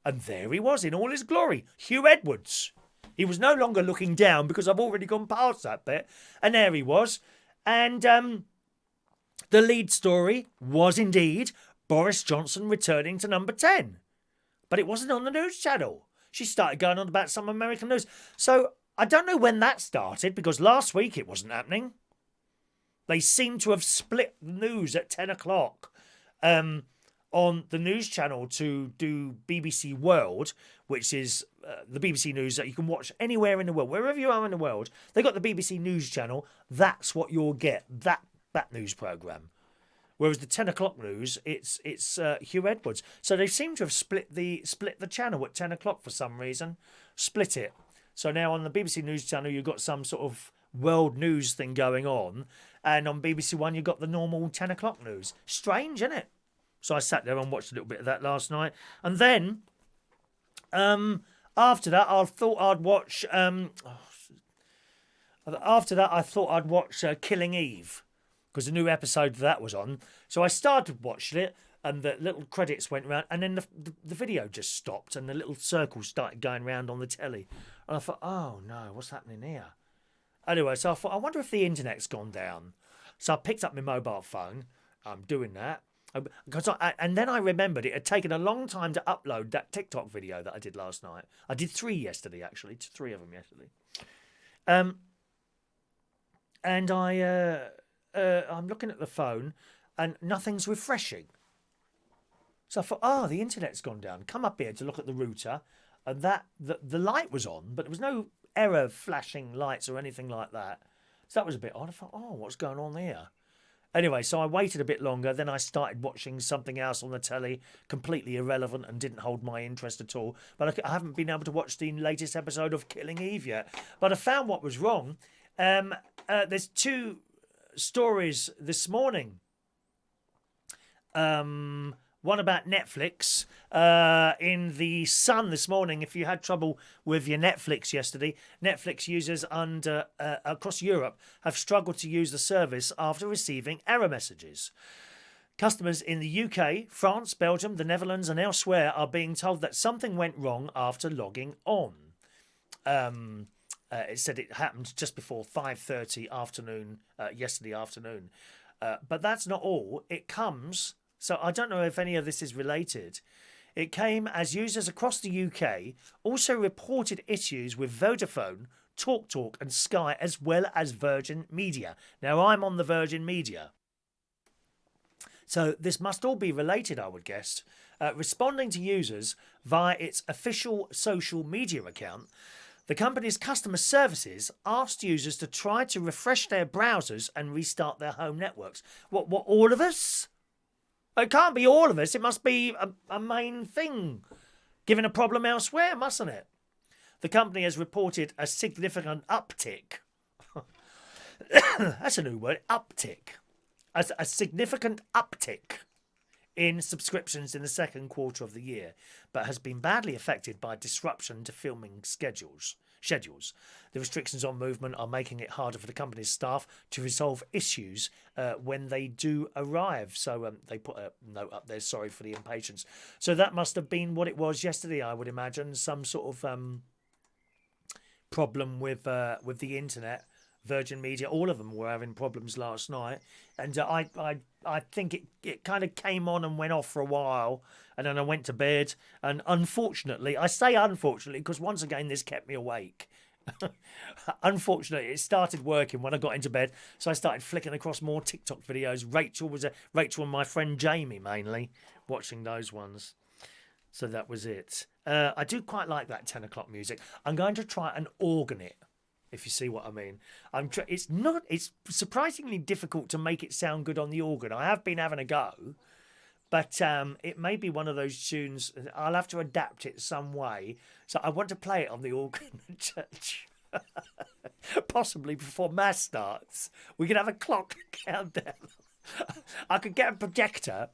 And there he was in all his glory. Hugh Edwards. He was no longer looking down because I've already gone past that bit. And there he was. And the lead story was indeed Boris Johnson returning to number 10. But it wasn't on the news channel. She started going on about some American news. So I don't know when that started, because last week it wasn't happening. They seem to have split the news at 10 o'clock on the news channel to do BBC World, which is the BBC News that you can watch anywhere in the world. Wherever you are in the world, they got the BBC News channel. That's what you'll get, that news programme. Whereas the 10 o'clock news, it's Hugh Edwards. So they seem to have split the channel at 10 o'clock for some reason. Split it. So now on the BBC News channel, you've got some sort of world news thing going on. And on BBC One, you've got the normal 10 o'clock news. Strange, isn't it? So I sat there and watched a little bit of that last night. And then, after that, I thought I'd watch... Killing Eve, because the new episode of that was on. So I started watching it, and the little credits went round, and then the video just stopped, and the little circles started going round on the telly. And I thought, oh no, what's happening here? Anyway, so I thought, I wonder if the internet's gone down. So I picked up my mobile phone. I'm doing that. And then I remembered it had taken a long time to upload that TikTok video that I did last night. I did 3 yesterday, actually. 3 of them yesterday. And I'm looking at the phone and nothing's refreshing. So I thought, the internet's gone down. Come up here to look at the router, and the light was on, but there was no error flashing lights or anything like that. So that was a bit odd. I thought, what's going on here? Anyway, so I waited a bit longer. Then I started watching something else on the telly, completely irrelevant and didn't hold my interest at all. But I haven't been able to watch the latest episode of Killing Eve yet. But I found what was wrong. There's 2 stories this morning. One about Netflix. In the Sun this morning, if you had trouble with your Netflix yesterday, Netflix users across Europe have struggled to use the service after receiving error messages. Customers in the UK, France, Belgium, the Netherlands and elsewhere are being told that something went wrong after logging on. It said it happened just before 5:30 afternoon, yesterday afternoon. But that's not all. It comes... So I don't know if any of this is related. It came as users across the UK also reported issues with Vodafone, TalkTalk and Sky, as well as Virgin Media. Now, I'm on the Virgin Media. So this must all be related, I would guess. Responding to users via its official social media account, the company's customer services asked users to try to refresh their browsers and restart their home networks. What, all of us? It can't be all of us. It must be a main thing. Given a problem elsewhere, mustn't it? The company has reported a significant uptick. That's a new word, uptick. A significant uptick in subscriptions in the second quarter of the year, but has been badly affected by disruption to filming schedules. The restrictions on movement are making it harder for the company's staff to resolve issues when they do arrive. So they put a note up there, sorry for the impatience. So that must have been what it was yesterday, I would imagine. Some sort of problem with the internet. Virgin Media, all of them were having problems last night, and I think it kind of came on and went off for a while, and then I went to bed, and unfortunately, I say unfortunately because once again this kept me awake. Unfortunately, it started working when I got into bed, so I started flicking across more TikTok videos. Rachel and my friend Jamie mainly watching those ones. So that was it. I do quite like that 10 o'clock music. I'm going to try and organ it, if you see what I mean. It's surprisingly difficult to make it sound good on the organ. I have been having a go, but it may be one of those tunes. I'll have to adapt it some way. So I want to play it on the organ at church. Possibly before Mass starts. We can have a clock countdown. I could get a projector.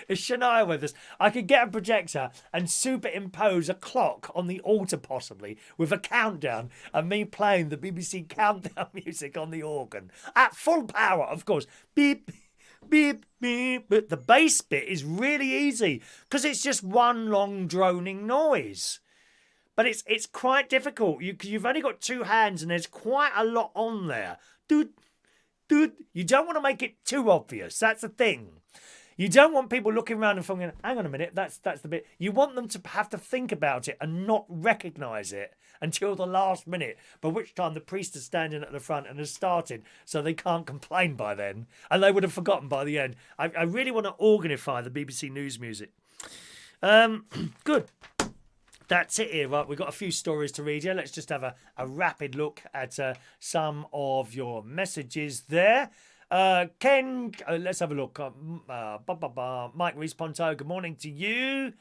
Is Shania with us? I could get a projector and superimpose a clock on the altar, possibly, with a countdown, and me playing the BBC countdown music on the organ. At full power, of course. Beep, beep, beep. But the bass bit is really easy, because it's just one long droning noise. But it's quite difficult. You've only got two hands, and there's quite a lot on there. Dude. You don't want to make it too obvious. That's the thing. You don't want people looking around and thinking, hang on a minute, that's the bit. You want them to have to think about it and not recognise it until the last minute, by which time the priest is standing at the front and has started, so they can't complain by then. And they would have forgotten by the end. I really want to organify the BBC News music. Good. That's it here, right? We've got a few stories to read here. Let's just have a rapid look at some of your messages there. Ken, let's have a look. Mike Rees-Ponto, good morning to you.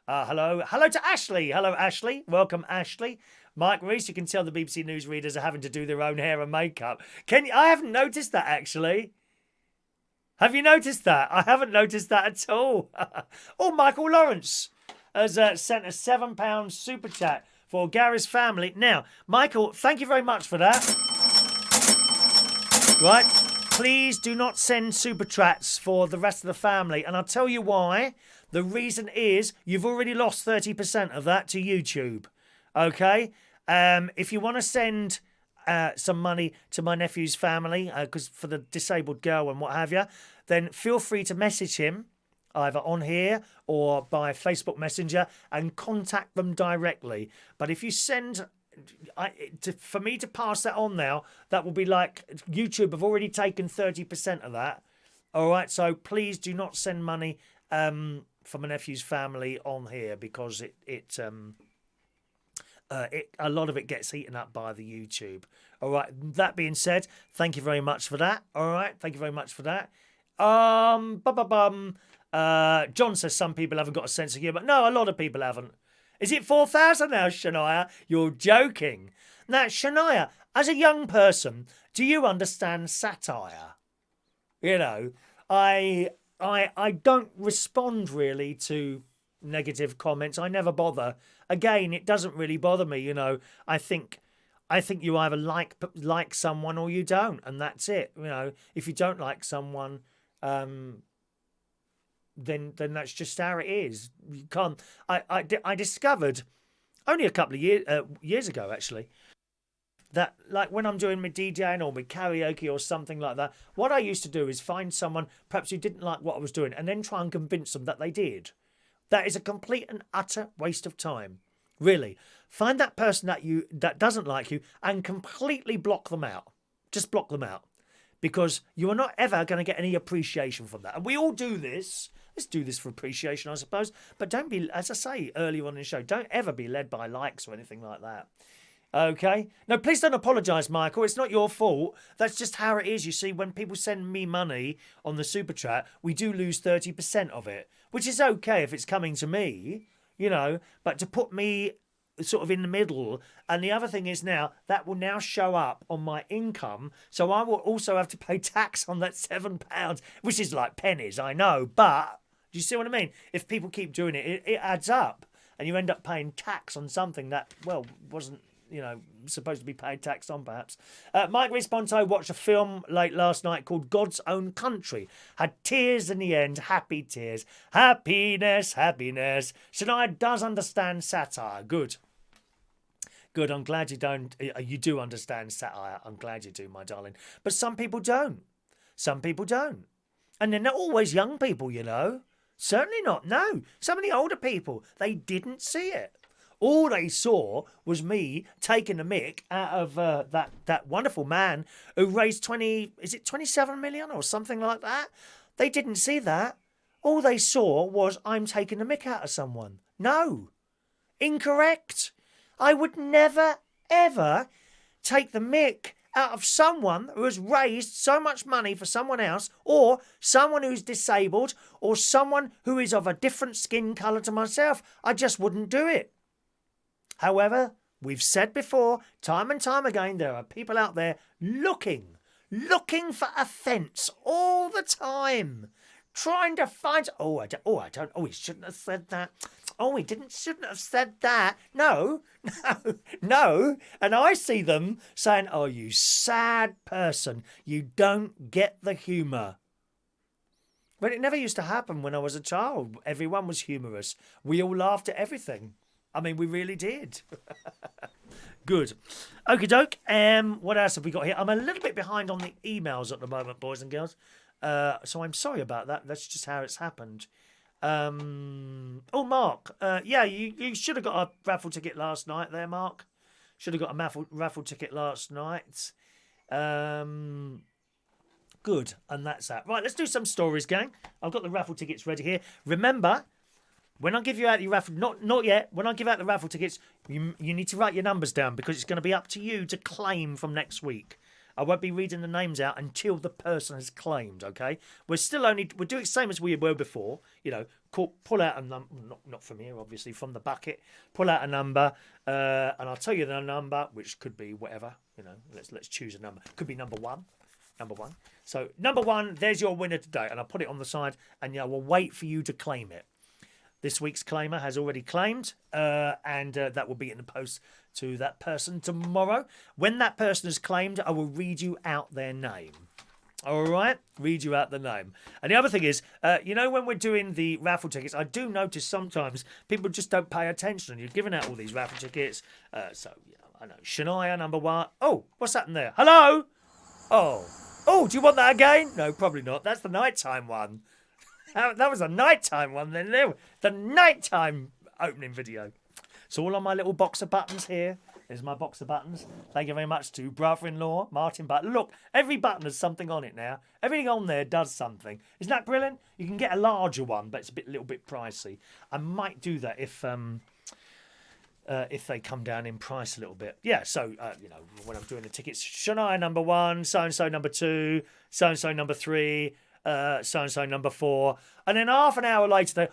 Hello to Ashley. Hello, Ashley. Welcome, Ashley. Mike Rees, you can tell the BBC News readers are having to do their own hair and makeup. I haven't noticed that, actually. Have you noticed that? I haven't noticed that at all. Oh, Michael Lawrence has sent a £7 super chat for Gary's family. Now, Michael, thank you very much for that. Right, please do not send super chats for the rest of the family. And I'll tell you why. The reason is you've already lost 30% of that to YouTube. Okay? If you want to send some money to my nephew's family, because for the disabled girl and what have you, then feel free to message him, either on here or by Facebook Messenger, and contact them directly. But if you send, for me to pass that on now, that will be like, YouTube have already taken 30% of that. All right, so please do not send money from my nephew's family on here, because a lot of it gets eaten up by the YouTube. All right, that being said, thank you very much for that. All right, thank you very much for that. John says some people haven't got a sense of humour. No, a lot of people haven't. Is it 4,000 now, Shania? You're joking. Now, Shania, as a young person, do you understand satire? You know, I don't respond really to negative comments. I never bother. Again, it doesn't really bother me. You know, I think you either like someone or you don't, and that's it. You know, if you don't like someone, then that's just how it is. You can't. I discovered only a couple of years ago, actually, that like when I'm doing my DJing or my karaoke or something like that, what I used to do is find someone perhaps who didn't like what I was doing and then try and convince them that they did. That is a complete and utter waste of time. Really. Find that person that doesn't like you and completely block them out. Just block them out. because you are not ever going to get any appreciation from that. And we all do this. Let's do this for appreciation, I suppose. But don't be, as I say earlier on in the show, don't ever be led by likes or anything like that. Okay? No, please don't apologise, Michael. It's not your fault. That's just how it is. You see, when people send me money on the Super Chat, we do lose 30% of it, which is okay if it's coming to me, you know, but to put me sort of in the middle. And the other thing is now, that will now show up on my income. So I will also have to pay tax on that £7, which is like pennies, I know. But, do you see what I mean? If people keep doing it, it adds up. And you end up paying tax on something that, well, wasn't, you know, supposed to be paid tax on, perhaps. Mike Responto watched a film late last night called God's Own Country. Had tears in the end, happy tears. Happiness, happiness. Shania does understand satire. Good. Good, I'm glad you don't. You do understand satire. I'm glad you do, my darling. But some people don't. Some people don't. And they're not always young people, you know. Certainly not. No. Some of the older people, they didn't see it. All they saw was me taking the mick out of that wonderful man who raised 27 million or something like that? They didn't see that. All they saw was I'm taking the mick out of someone. No. Incorrect. I would never, ever take the mick out of someone who has raised so much money for someone else, or someone who's disabled, or someone who is of a different skin colour to myself. I just wouldn't do it. However, we've said before, time and time again, there are people out there looking for offence all the time, trying to find, he shouldn't have said that. Oh, shouldn't have said that. No. And I see them saying, oh, you sad person, you don't get the humour. But it never used to happen when I was a child. Everyone was humorous. We all laughed at everything. I mean, we really did. Good. Okie doke. What else have we got here? I'm a little bit behind on the emails at the moment, boys and girls. So I'm sorry about that. That's just how it's happened. Mark. You should have got a raffle ticket last night there, Mark. Should have got a raffle ticket last night. Good. And that's that. Right, let's do some stories, gang. I've got the raffle tickets ready here. Remember, when I give you out your raffle, not yet. When I give out the raffle tickets, you need to write your numbers down because it's going to be up to you to claim from next week. I won't be reading the names out until the person has claimed, okay? We're doing the same as we were before. You know, pull out a number, not from here, obviously, from the bucket. Pull out a number, and I'll tell you the number, which could be whatever. You know, let's choose a number. Could be number one. So number one, there's your winner today, and I'll put it on the side, and we'll wait for you to claim it. This week's claimer has already claimed, and that will be in the post to that person tomorrow. When that person has claimed, I will read you out their name. All right? Read you out the name. And the other thing is, when we're doing the raffle tickets, I do notice sometimes people just don't pay attention. You're giving out all these raffle tickets. I know. Shania, number one. Oh, what's that in there? Hello? Oh, do you want that again? No, probably not. That's the nighttime one. That was a nighttime one then. The nighttime opening video. So all on my little box of buttons here. There's my box of buttons. Thank you very much to brother-in-law, Martin Button. Look, every button has something on it now. Everything on there does something. Isn't that brilliant? You can get a larger one, but it's a little bit pricey. I might do that if they come down in price a little bit. Yeah, so, when I'm doing the tickets, Shania number one, so-and-so number two, so-and-so number three, so-and-so number four. And then half an hour later,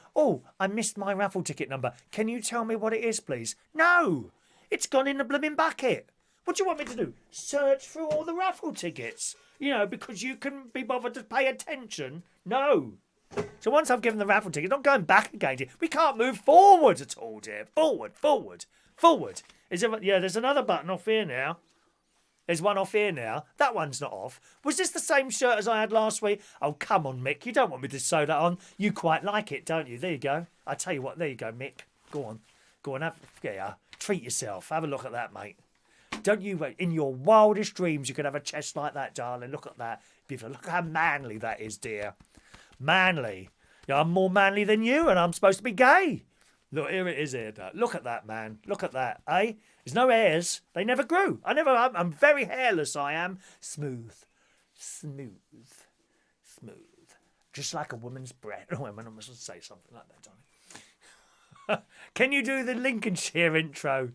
I missed my raffle ticket number. Can you tell me what it is, please? No, it's gone in the blooming bucket. What do you want me to do? Search through all the raffle tickets? Because you couldn't be bothered to pay attention? No. So once I've given the raffle ticket, not going back again, dear. We can't move forward at all, dear. Forward. There's another button off here now. There's one off here now. That one's not off. Was this the same shirt as I had last week? Oh, come on, Mick. You don't want me to sew that on. You quite like it, don't you? There you go. I tell you what. There you go, Mick. Go on. Treat yourself. Have a look at that, mate. Don't you, in your wildest dreams, you could have a chest like that, darling. Look at that. Beautiful. Look how manly that is, dear. Manly. I'm more manly than you, and I'm supposed to be gay. Look, here it is here. Look at that, man. Look at that, eh? There's no hairs. They never grew. I'm very hairless, I am. Smooth. Smooth. Smooth. Just like a woman's breath. Oh, I must say something like that, Johnny. Can you do the Lincolnshire intro?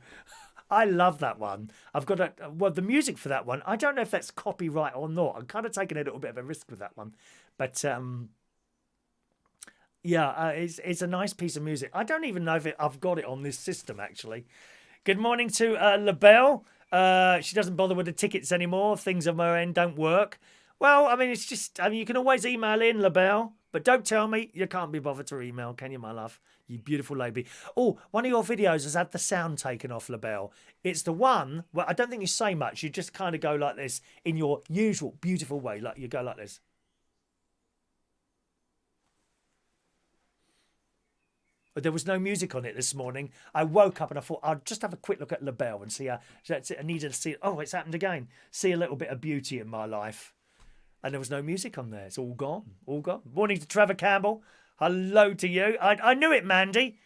I love that one. I've got the music for that one. I don't know if that's copyright or not. I'm kind of taking a little bit of a risk with that one. But yeah, it's a nice piece of music. I don't even know if I've got it on this system, actually. Good morning to LaBelle. She doesn't bother with the tickets anymore. Things on her end don't work. Well, I mean, it's just, I mean, you can always email in, LaBelle, but don't tell me you can't be bothered to email, can you, my love? You beautiful lady. Oh, one of your videos has had the sound taken off, LaBelle. It's the one where I don't think you say much. You just kind of go like this in your usual beautiful way. Like you go like this. But there was no music on it this morning. I woke up and I thought I'd just have a quick look at LaBelle and see how. I needed to see. Oh, it's happened again. See a little bit of beauty in my life. And there was no music on there. It's all gone. All gone. Morning to Trevor Campbell. Hello to you. I knew it, Mandy.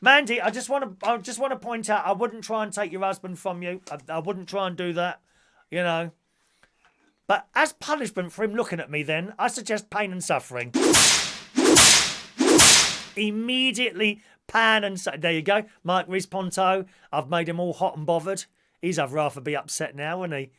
Mandy, I just want to point out I wouldn't try and take your husband from you. I wouldn't try and do that, you know. But as punishment for him looking at me then, I suggest pain and suffering. Immediately pan and there you go. Mike Rees-Ponto. I've made him all hot and bothered. He's I'd rather be upset now, isn't he?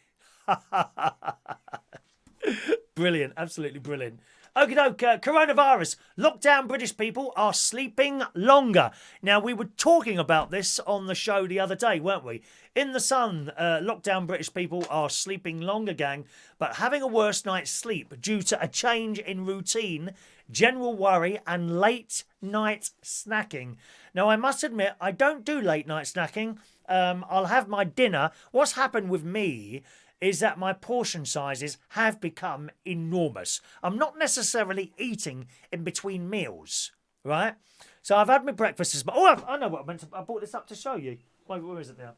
Brilliant, absolutely brilliant. Okie doke, coronavirus. Lockdown British people are sleeping longer. Now, we were talking about this on the show the other day, weren't we? In the Sun, lockdown British people are sleeping longer, gang, but having a worse night's sleep due to a change in routine, general worry and late night snacking. Now, I must admit, I don't do late night snacking. I'll have my dinner. What's happened with me is that my portion sizes have become enormous. I'm not necessarily eating in between meals, right? So I've had my breakfast as well. Oh, I know what I meant to. I brought this up to show you. Wait, where is it now?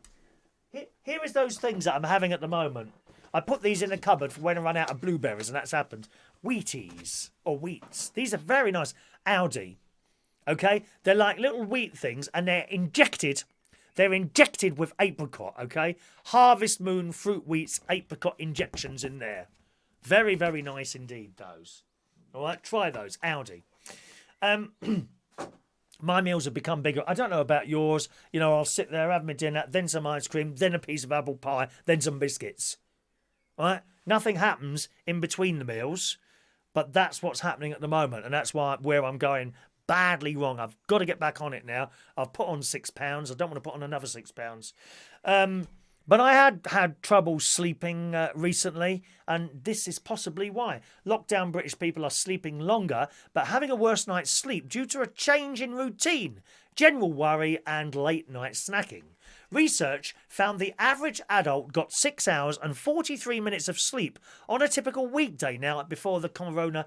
Here is those things that I'm having at the moment. I put these in the cupboard for when I run out of blueberries, and that's happened. Wheaties or wheats. These are very nice. Aldi. Okay? They're like little wheat things, and they're injected. They're injected with apricot, okay? Harvest Moon Fruit Wheats apricot injections in there. Very, very nice indeed, those. All right, try those, Aldi. My meals have become bigger. I don't know about yours. You know, I'll sit there, have my dinner, then some ice cream, then a piece of apple pie, then some biscuits. All right? Nothing happens in between the meals, but that's what's happening at the moment, and that's where I'm going badly wrong. I've got to get back on it now. I've put on £6. I don't want to put on another £6. But I had trouble sleeping recently, and this is possibly why. Lockdown British people are sleeping longer, but having a worse night's sleep due to a change in routine, general worry, and late night snacking. Research found the average adult got 6 hours and 43 minutes of sleep on a typical weekday now before the corona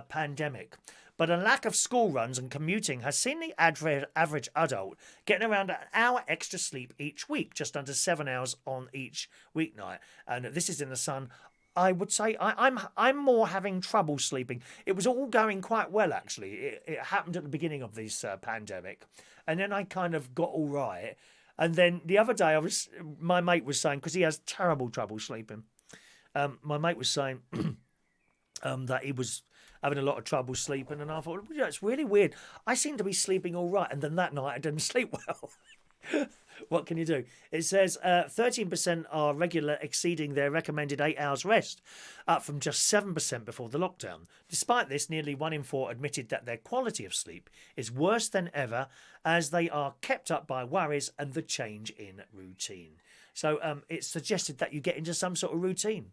pandemic. But a lack of school runs and commuting has seen the average adult getting around an hour extra sleep each week, just under 7 hours on each weeknight. And this is in the Sun. I would say I'm more having trouble sleeping. It was all going quite well, actually. It happened at the beginning of this pandemic. And then I kind of got all right. And then the other day, my mate was saying, because he has terrible trouble sleeping, my mate was saying that he was having a lot of trouble sleeping, and I thought, yeah, it's really weird. I seem to be sleeping all right, and then that night I didn't sleep well. What can you do? It says 13% are regular, exceeding their recommended 8 hours rest, up from just 7% before the lockdown. Despite this, nearly 1 in 4 admitted that their quality of sleep is worse than ever, as they are kept up by worries and the change in routine. So it's suggested that you get into some sort of routine.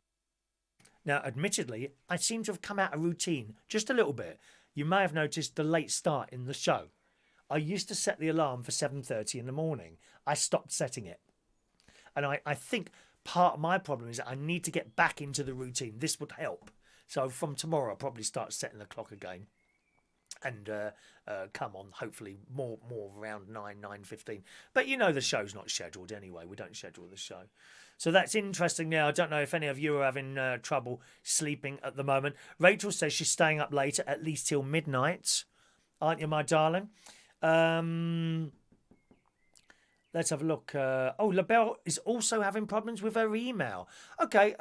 Now, admittedly, I seem to have come out of routine just a little bit. You may have noticed the late start in the show. I used to set the alarm for 7:30 in the morning. I stopped setting it. And I think part of my problem is that I need to get back into the routine. This would help. So from tomorrow, I'll probably start setting the clock again. And come on, hopefully, more around 9:15. But you know the show's not scheduled anyway. We don't schedule the show. So that's interesting now. I don't know if any of you are having trouble sleeping at the moment. Rachel says she's staying up later, at least till midnight. Aren't you, my darling? Let's have a look. Oh, LaBelle is also having problems with her email. Okay,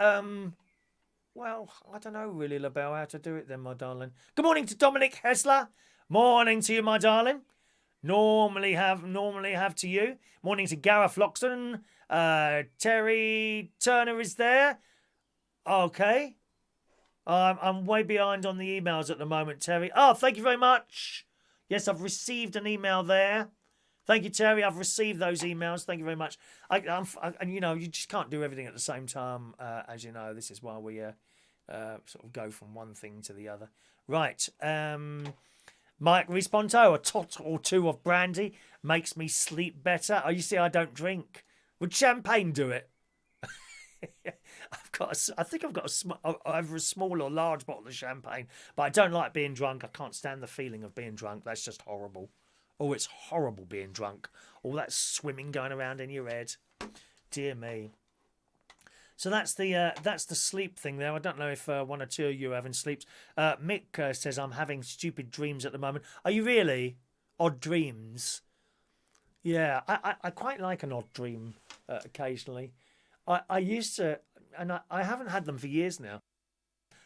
Well, I don't know really, LaBelle, how to do it then, my darling. Good morning to Dominic Hessler. Morning to you, my darling. Normally have to you. Morning to Gareth Loxton. Terry Turner is there. Okay. I'm way behind on the emails at the moment, Terry. Oh, thank you very much. Yes, I've received an email there. Thank you, Terry. I've received those emails. Thank you very much. And you know, you just can't do everything at the same time, as you know. This is why we sort of go from one thing to the other. Right. Mike Responto, a tot or two of brandy makes me sleep better. Oh, you see, I don't drink. Would champagne do it? I think I've got either a small or large bottle of champagne, but I don't like being drunk. I can't stand the feeling of being drunk. That's just horrible. Oh, it's horrible being drunk. All that swimming going around in your head. Dear me. So that's the sleep thing there. I don't know if one or two of you are having sleeps. Mick says, I'm having stupid dreams at the moment. Are you really? Odd dreams? Yeah, I quite like an odd dream occasionally. I used to, and I haven't had them for years now.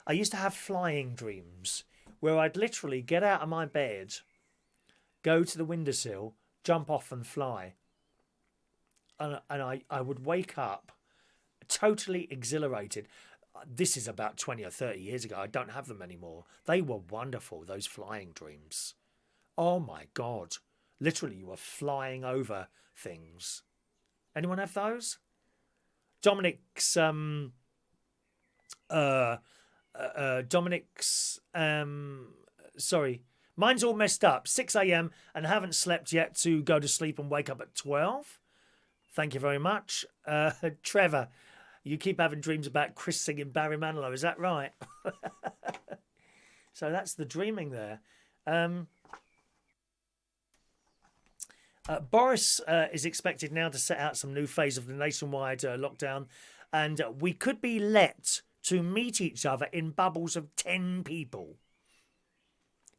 I used to have flying dreams where I'd literally get out of my bed, go to the windowsill, jump off and fly. And I would wake up totally exhilarated. This is about 20 or 30 years ago. I don't have them anymore. They were wonderful, those flying dreams. Oh my God. Literally, you were flying over things. Anyone have those? Dominic's sorry, mine's all messed up. 6 a.m. and haven't slept yet to go to sleep and wake up at 12. Thank you very much. Trevor, you keep having dreams about Chris singing Barry Manilow, is that right? So that's the dreaming there. Boris is expected now to set out some new phase of the nationwide lockdown, and we could be let to meet each other in bubbles of 10 people.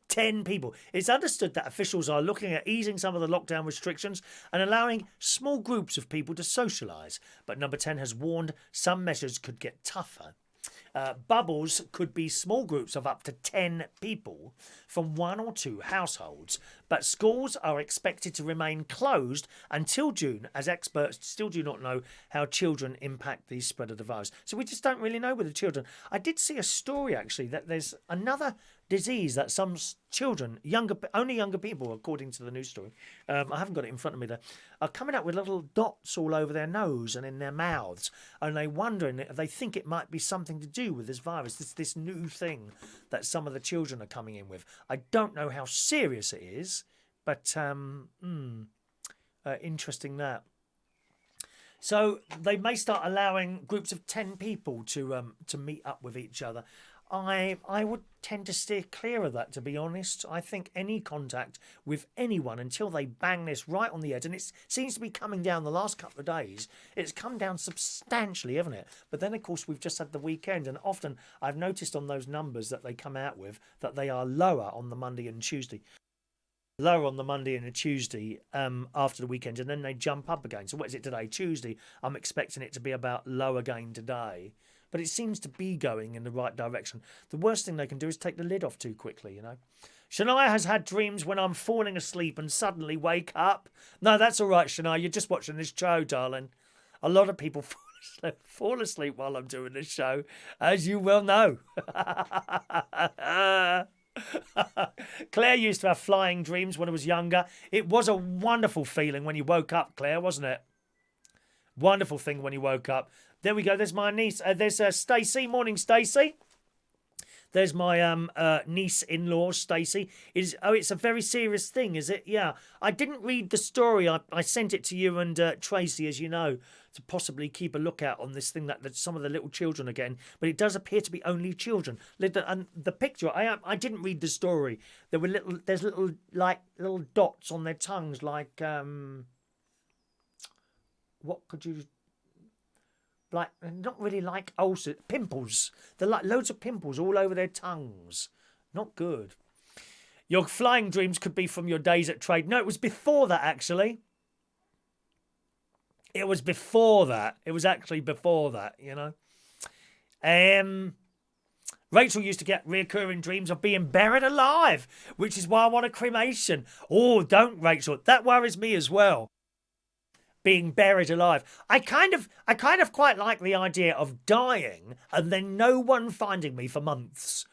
10 people. It's understood that officials are looking at easing some of the lockdown restrictions and allowing small groups of people to socialise. But Number 10 has warned some measures could get tougher. Bubbles could be small groups of up to 10 people from one or two households, but schools are expected to remain closed until June, as experts still do not know how children impact the spread of the virus. So we just don't really know with the children. I did see a story actually that there's another disease that some children, only younger people, according to the news story, I haven't got it in front of me there, are coming up with little dots all over their nose and in their mouths, and they wondering if they think it might be something to do with this virus, this new thing that some of the children are coming in with. I don't know how serious it is, but interesting that. So they may start allowing groups of 10 people to meet up with each other. I would tend to steer clear of that, to be honest. I think any contact with anyone until they bang this right on the head, and it seems to be coming down the last couple of days. It's come down substantially, hasn't it? But then, of course, we've just had the weekend, and often I've noticed on those numbers that they come out with that they are lower on the Monday and Tuesday. Lower on the Monday and the Tuesday after the weekend, and then they jump up again. So what is it today? Tuesday. I'm expecting it to be about low again today. But it seems to be going in the right direction. The worst thing they can do is take the lid off too quickly, you know. Shania has had dreams when I'm falling asleep and suddenly wake up. No, that's all right, Shania. You're just watching this show, darling. A lot of people fall asleep while I'm doing this show, as you well know. Claire used to have flying dreams when I was younger. It was a wonderful feeling when you woke up, Claire, wasn't it? Wonderful thing when you woke up. There we go. There's my niece. There's Stacey. Morning, Stacey. There's my niece-in-law, Stacey. It's a very serious thing, is it? Yeah. I didn't read the story. I sent it to you and Tracy, as you know, to possibly keep a lookout on this thing that some of the little children are getting. But it does appear to be only children. And the picture, I didn't read the story. There's little dots on their tongues, like what could you? Like, not really like ulcers, pimples. They're like loads of pimples all over their tongues. Not good. Your flying dreams could be from your days at trade. No, it was before that, actually. It was before that. It was actually before that, you know. Rachel used to get recurring dreams of being buried alive, which is why I want a cremation. Oh, don't, Rachel. That worries me as well. Being buried alive. I kind of quite like the idea of dying and then no one finding me for months.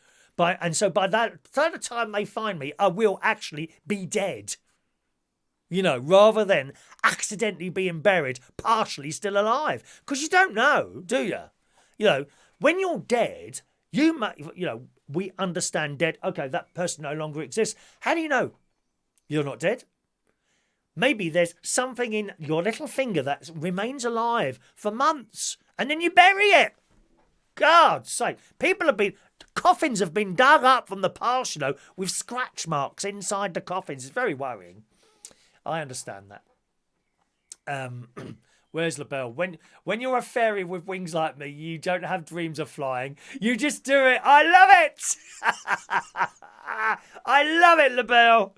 So by the time they find me, I will actually be dead. You know, rather than accidentally being buried, partially still alive. Because you don't know, do you? You know, when you're dead, we understand dead. Okay, that person no longer exists. How do you know you're not dead? Maybe there's something in your little finger that remains alive for months, and then you bury it. God's sake. Coffins have been dug up from the past, with scratch marks inside the coffins. It's very worrying. I understand that. Where's LaBelle? When you're a fairy with wings like me, you don't have dreams of flying. You just do it. I love it. I love it, LaBelle.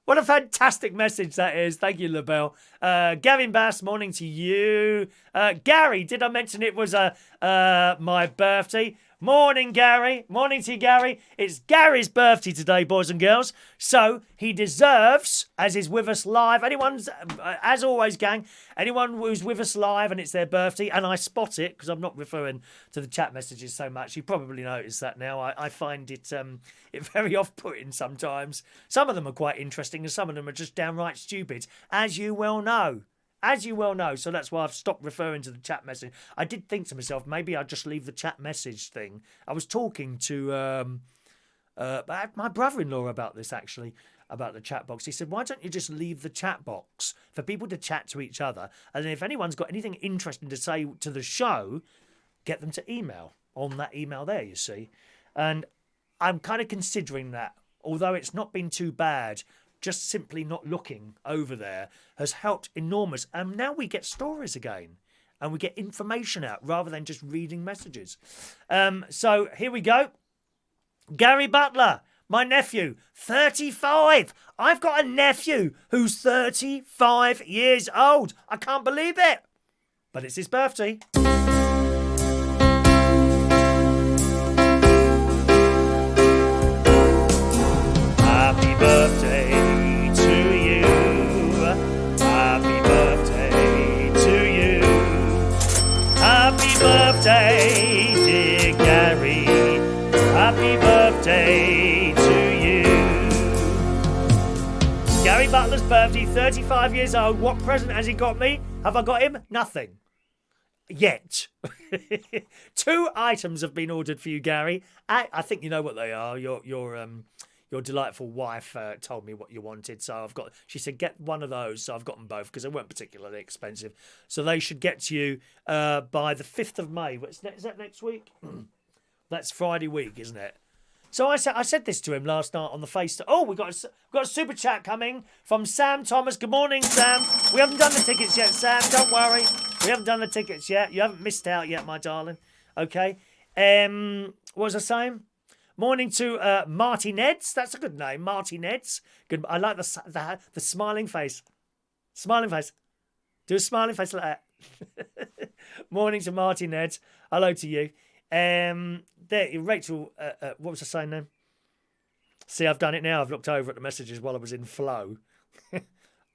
What a fantastic message that is. Thank you, LaBelle. Gavin Bass, morning to you. Gary, did I mention it was my birthday? Morning, Gary. Morning to you, Gary. It's Gary's birthday today, boys and girls. So he deserves, as is with us live, as always, gang, anyone who's with us live and it's their birthday, and I spot it because I'm not referring to the chat messages so much. You probably noticed that now. I find it very off-putting sometimes. Some of them are quite interesting and some of them are just downright stupid, as you well know. So that's why I've stopped referring to the chat message. I did think to myself, maybe I'd just leave the chat message thing. I was talking to my brother-in-law about this, actually, about the chat box. He said, why don't you just leave the chat box for people to chat to each other? And then if anyone's got anything interesting to say to the show, get them to email on that email there, you see. And I'm kind of considering that, although it's not been too bad. Just simply not looking over there has helped enormous. And now we get stories again and we get information out rather than just reading messages. So here we go. Gary Butler, my nephew, 35. I've got a nephew who's 35 years old. I can't believe it. But it's his birthday. Happy birthday. Birthday, dear Gary. Happy birthday to you. Gary Butler's birthday, 35 years old. What present has he got me? Have I got him? Nothing. Yet. 2 items have been ordered for you, Gary. I think you know what they are. Your delightful wife told me what you wanted, so she said get one of those, so I've got them both because they weren't particularly expensive. So they should get to you by the 5th of May. Is that next week? That's Friday week, isn't it? So I said this to him last night on the face. We've got a super chat coming from Sam Thomas. Good morning, Sam. We haven't done the tickets yet, Sam. Don't worry. We haven't done the tickets yet. You haven't missed out yet, my darling. Okay. What was I saying? Morning to Marty Neds. That's a good name, Marty Neds. Good. I like the smiling face. Smiling face. Do a smiling face like that. Morning to Marty Neds. Hello to you. There, Rachel. What was I saying then? See, I've done it now. I've looked over at the messages while I was in flow.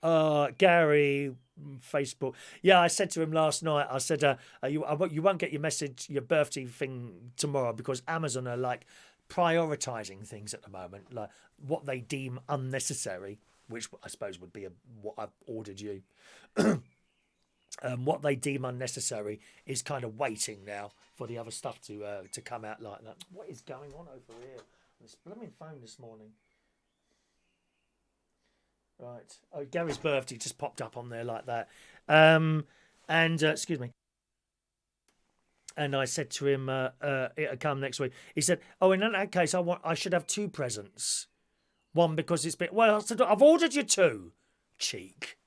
Gary, Facebook. Yeah, I said to him last night. I said, you won't get your birthday thing tomorrow because Amazon are like prioritising things at the moment, like what they deem unnecessary, which I suppose would be what I've ordered you. What they deem unnecessary is kind of waiting now for the other stuff to come out like that. What is going on over here? This blooming phone this morning. Right. Oh, Gary's birthday just popped up on there like that. Excuse me. And I said to him, it'll come next week. He said, in that case, I should have 2 presents. One because it's been... Well, I said, I've ordered you 2. Cheek.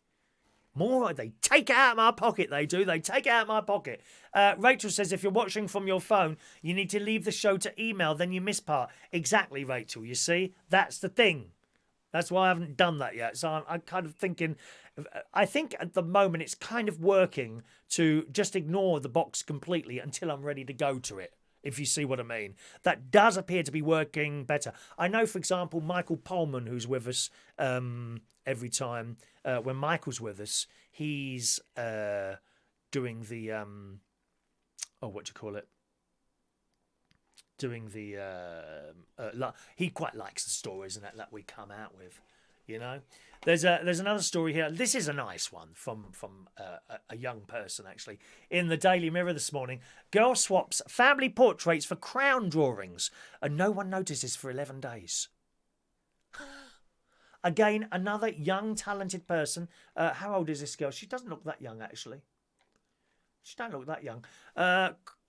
More, they take it out of my pocket, they do. They take it out of my pocket. Rachel says, if you're watching from your phone, you need to leave the show to email, then you miss part. Exactly, Rachel, you see? That's the thing. That's why I haven't done that yet. So I'm kind of thinking... I think at the moment it's kind of working to just ignore the box completely until I'm ready to go to it. if you see what I mean. That does appear to be working better. I know, for example, Michael Pullman, who's with us every time. When Michael's with us, he's doing the, what do you call it? Doing the, he quite likes the stories and that we come out with, you know. There's another story here. This is a nice one from a young person, actually. In the Daily Mirror this morning, girl swaps family portraits for crown drawings and no one notices for 11 days. Again, another young, talented person. How old is this girl? She doesn't look that young, actually. She don't look that young.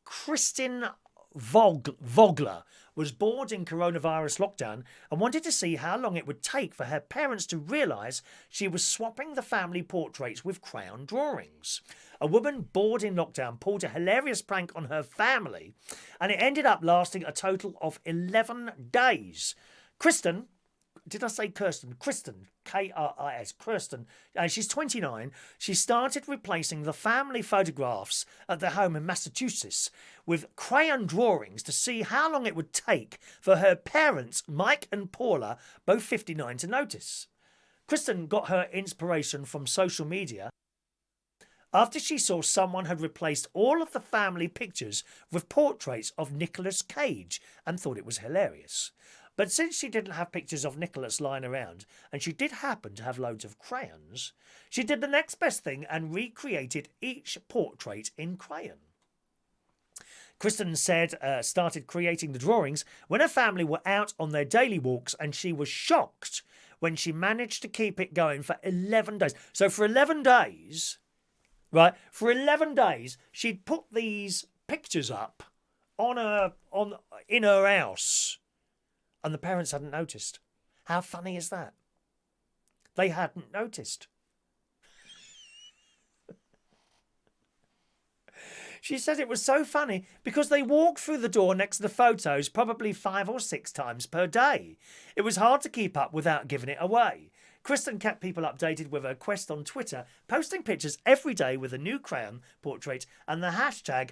Kristin Vogler was bored in coronavirus lockdown and wanted to see how long it would take for her parents to realise she was swapping the family portraits with crayon drawings. A woman bored in lockdown pulled a hilarious prank on her family and it ended up lasting a total of 11 days. Kristen, did I say Kirsten? Kristen, K-R-I-S, Kirsten. She's 29. She started replacing the family photographs at their home in Massachusetts with crayon drawings to see how long it would take for her parents, Mike and Paula, both 59, to notice. Kristen got her inspiration from social media after she saw someone had replaced all of the family pictures with portraits of Nicolas Cage and thought it was hilarious. But since she didn't have pictures of Nicholas lying around, and she did happen to have loads of crayons, she did the next best thing and recreated each portrait in crayon. Kristen said started creating the drawings when her family were out on their daily walks, and she was shocked when she managed to keep it going for 11 days. So for 11 days, right, she'd put these pictures up in her house. And the parents hadn't noticed. How funny is that? They hadn't noticed. She said it was so funny because they walked through the door next to the photos probably 5 or 6 times per day. It was hard to keep up without giving it away. Kristen kept people updated with her quest on Twitter, posting pictures every day with a new crayon portrait and the hashtag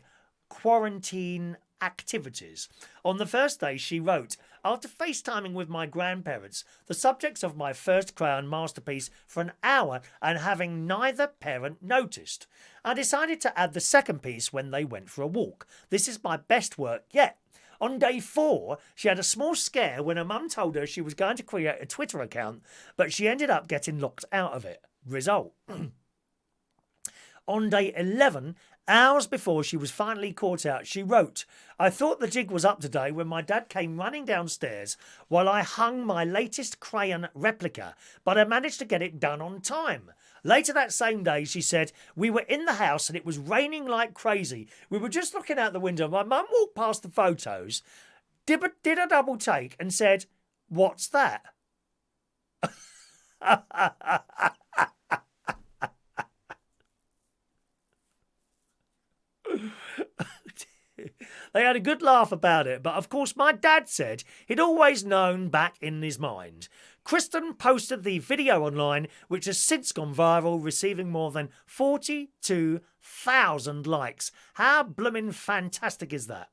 quarantine activities. On the first day, she wrote, "After FaceTiming with my grandparents, the subjects of my first crayon masterpiece for an hour and having neither parent noticed, I decided to add the second piece when they went for a walk. This is my best work yet." On day 4, she had a small scare when her mum told her she was going to create a Twitter account, but she ended up getting locked out of it. Result. On day 11, hours before she was finally caught out, she wrote, "I thought the jig was up today when my dad came running downstairs while I hung my latest crayon replica, but I managed to get it done on time." Later that same day, she said, "We were in the house and it was raining like crazy. We were just looking out the window. My mum walked past the photos, did a double take and said, 'What's that?'" They had a good laugh about it, but of course my dad said he'd always known back in his mind. Kristen posted the video online, which has since gone viral, receiving more than 42,000 likes. How blooming fantastic is that?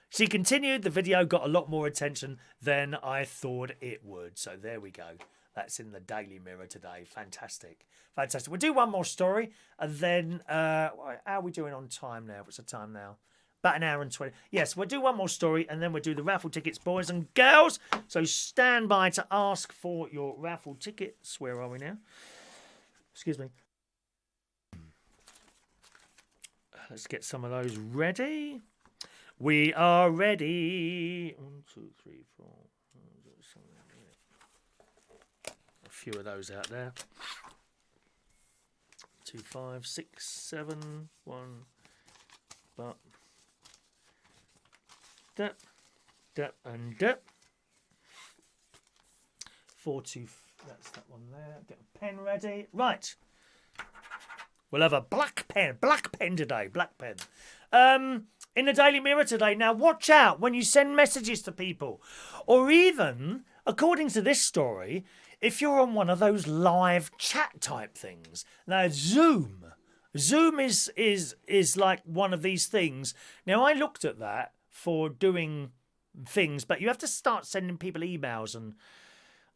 She continued, "The video got a lot more attention than I thought it would." So there we go. That's in the Daily Mirror today. Fantastic. Fantastic. We'll do one more story and then, how are we doing on time now? What's the time now? About an hour and 20. Yes, we'll do one more story and then we'll do the raffle tickets, boys and girls. So stand by to ask for your raffle tickets. Where are we now? Excuse me. Let's get some of those ready. We are ready. 1, 2, 3, 4. A few of those out there. 2, 5, 6, 7, 1. But dip, dip, and dip. 4, 2. That's that one there. Get a pen ready. Right. We'll have a black pen today. Black pen. In the Daily Mirror today. Now, watch out when you send messages to people, or even, according to this story, if you're on one of those live chat type things. Now, Zoom Zoom is like one of these things. Now, I looked at that for doing things, but you have to start sending people emails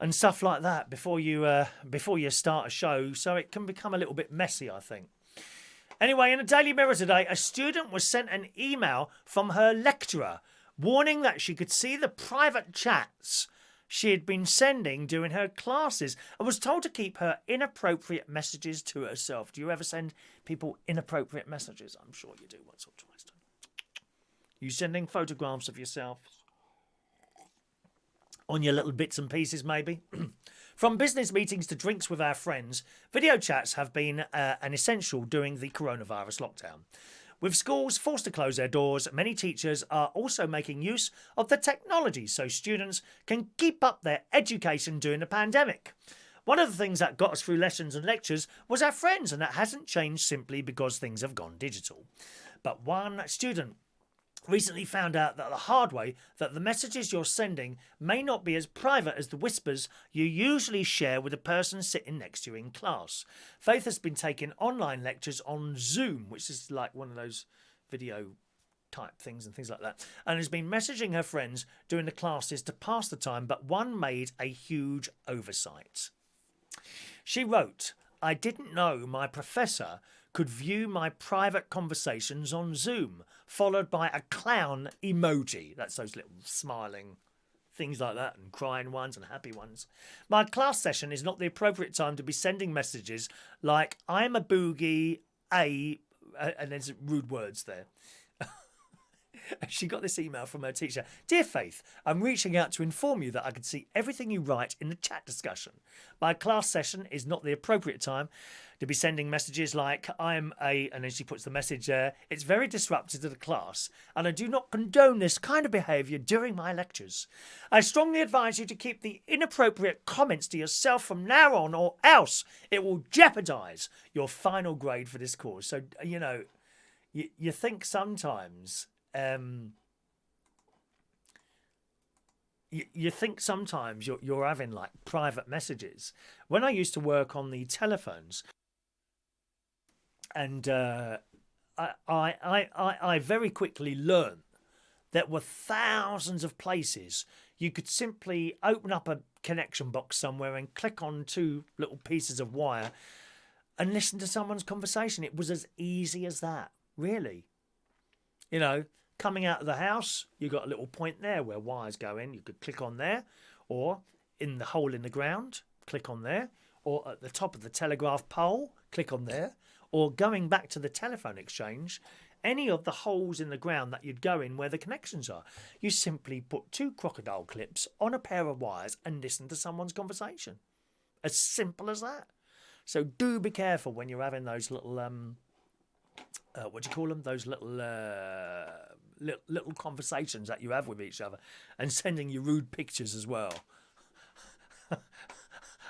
and stuff like that before you start a show, so it can become a little bit messy, I think. Anyway, in the Daily Mirror today, a student was sent an email from her lecturer warning that she could see the private chats she had been sending during her classes and was told to keep her inappropriate messages to herself. Do you ever send people inappropriate messages? I'm sure you do once or twice. You sending photographs of yourself on your little bits and pieces, maybe? From business meetings to drinks with our friends, video chats have been an essential during the coronavirus lockdown. With schools forced to close their doors, many teachers are also making use of the technology so students can keep up their education during the pandemic. One of the things that got us through lessons and lectures was our friends, and that hasn't changed simply because things have gone digital. But one student recently found out that the hard way that the messages you're sending may not be as private as the whispers you usually share with the person sitting next to you in class. Faith has been taking online lectures on Zoom, which is like one of those video type things and things like that, and has been messaging her friends during the classes to pass the time, but one made a huge oversight. She wrote, "I didn't know my professor could view my private conversations on Zoom," followed by a clown emoji. That's those little smiling things like that, and crying ones and happy ones. "My class session is not the appropriate time to be sending messages like I'm a boogie, and there's rude words there. She got this email from her teacher. "Dear Faith, I'm reaching out to inform you that I can see everything you write in the chat discussion. My class session is not the appropriate time to be sending messages like I'm a," and then she puts the message there. "It's very disruptive to the class, and I do not condone this kind of behaviour during my lectures. I strongly advise you to keep the inappropriate comments to yourself from now on, or else it will jeopardise your final grade for this course." So, you know, you think sometimes... You think sometimes you're having like private messages. When I used to work on the telephones, and I very quickly learned that were thousands of places you could simply open up a connection box somewhere and click on two little pieces of wire and listen to someone's conversation. It was as easy as that, really. You know, coming out of the house, you got a little point there where wires go in. You could click on there, or in the hole in the ground, click on there, or at the top of the telegraph pole, click on there, or going back to the telephone exchange, any of the holes in the ground that you'd go in where the connections are. You simply put two crocodile clips on a pair of wires and listen to someone's conversation. As simple as that. So do be careful when you're having those little... what do you call them? Those little conversations that you have with each other, and sending you rude pictures as well.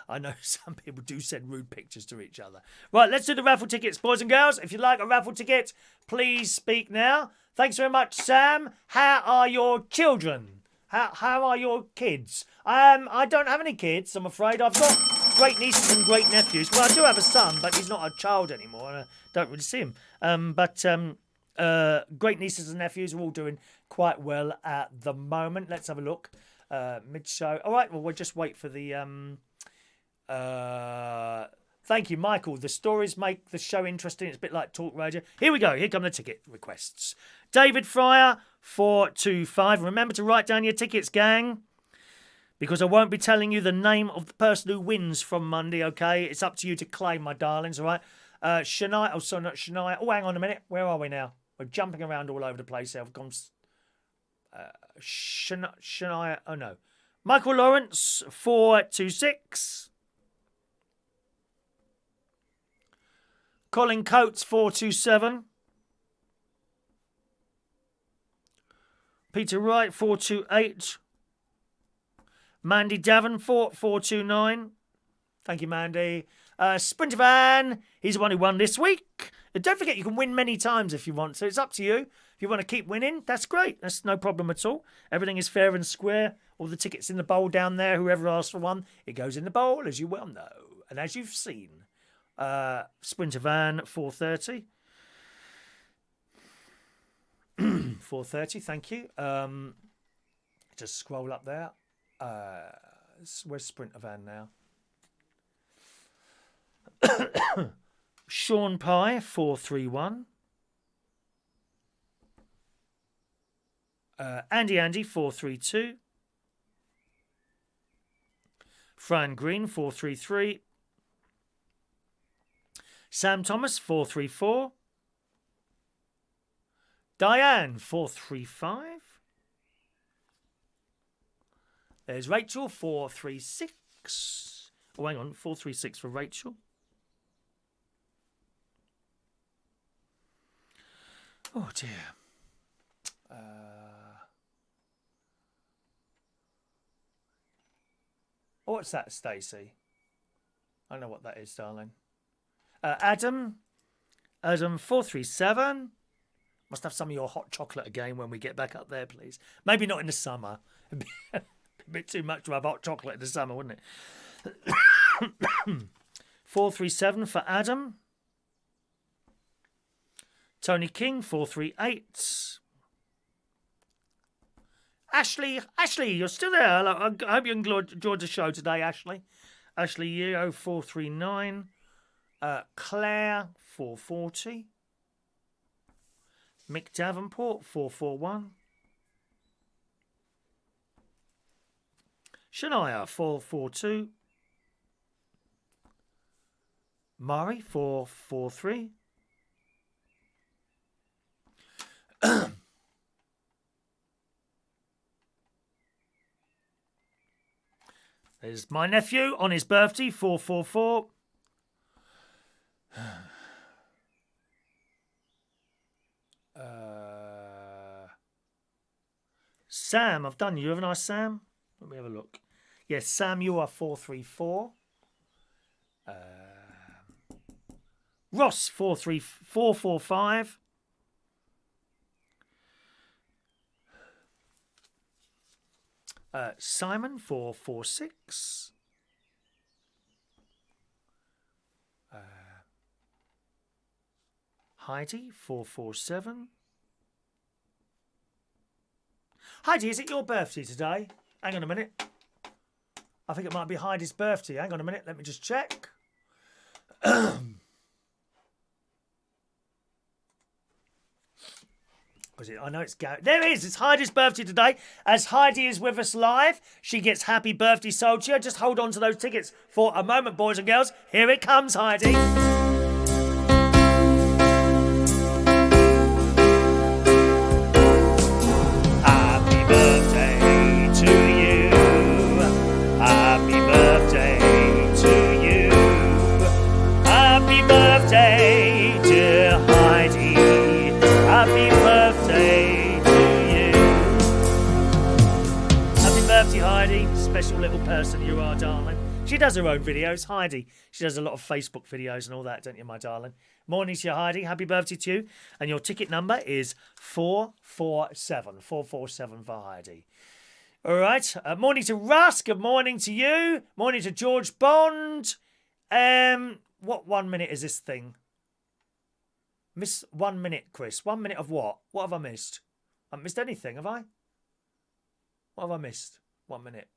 I know some people do send rude pictures to each other. Right, let's do the raffle tickets, boys and girls. If you'd like a raffle ticket, please speak now. Thanks very much, Sam. How are your children? How are your kids? I don't have any kids, I'm afraid. I've got great nieces and great nephews. Well, I do have a son, but he's not a child anymore, and I don't really see him. But great nieces and nephews are all doing quite well at the moment. Let's have a look. Mid-show. All right, well, we'll just wait for the... thank you, Michael. The stories make the show interesting. It's a bit like talk radio. Here we go. Here come the ticket requests. David Fryer, 425. Remember to write down your tickets, gang, because I won't be telling you the name of the person who wins from Monday, okay? It's up to you to claim, my darlings, all right? Shania, oh, sorry, not Shania. Oh, hang on a minute. Where are we now? We're jumping around all over the place here. I've gone... Shania, oh no. Michael Lawrence, 426. Colin Coates, 427. Peter Wright, 428. Mandy Davenport, 429. Thank you, Mandy. Sprinter Van, he's the one who won this week. And don't forget, you can win many times if you want. So it's up to you. If you want to keep winning, that's great. That's no problem at all. Everything is fair and square. All the tickets in the bowl down there. Whoever asks for one, it goes in the bowl, as you well know. And as you've seen Sprinter van, 4:30. 4:30, thank you. Just scroll up there. Where's Sprinter van now? Sean Pye, 431. Andy, 432. Fran Green, 433. Sam Thomas, 434. Diane, 435. There's Rachel, 436. Oh, hang on, 436 for Rachel. Oh, dear. What's that, Stacey? I know what that is, darling. Adam, 437. Must have some of your hot chocolate again when we get back up there, please. Maybe not in the summer. It'd be a bit too much to have hot chocolate in the summer, wouldn't it? 437 for Adam. Tony King, 438. Ashley, you're still there. I hope you enjoyed the show today, Ashley. Ashley Yeo, 439. Claire, 440. Mick Davenport, 441. Shania, 442. Murray, 443. There's my nephew on his birthday, 444. Sam, I've done you, haven't I, Sam? Let me have a look. Yes, Sam, you are 434. Ross, 445. Simon, 446. Heidi, 447. Heidi, is it your birthday today? Hang on a minute. I think it might be Heidi's birthday. Hang on a minute. Let me just check. I know it's Gary. There it is. It's Heidi's birthday today. As Heidi is with us live, she gets happy birthday sold to you. Just hold on to those tickets for a moment, boys and girls. Here it comes, Heidi. Happy birthday to you. Happy birthday to you. Happy birthday, dear Heidi. Happy birthday to you. Happy birthday, Heidi. Special little person you are, darling. She does her own videos, Heidi. She does a lot of Facebook videos and all that, don't you, my darling? Morning to you, Heidi. Happy birthday to you. And your ticket number is 447. 447 for Heidi. All right. Morning to Russ. Good morning to you. Morning to George Bond. What 1 minute is this thing? Miss 1 minute, Chris. 1 minute of what? What have I missed? I haven't missed anything, have I? What have I missed? 1 minute.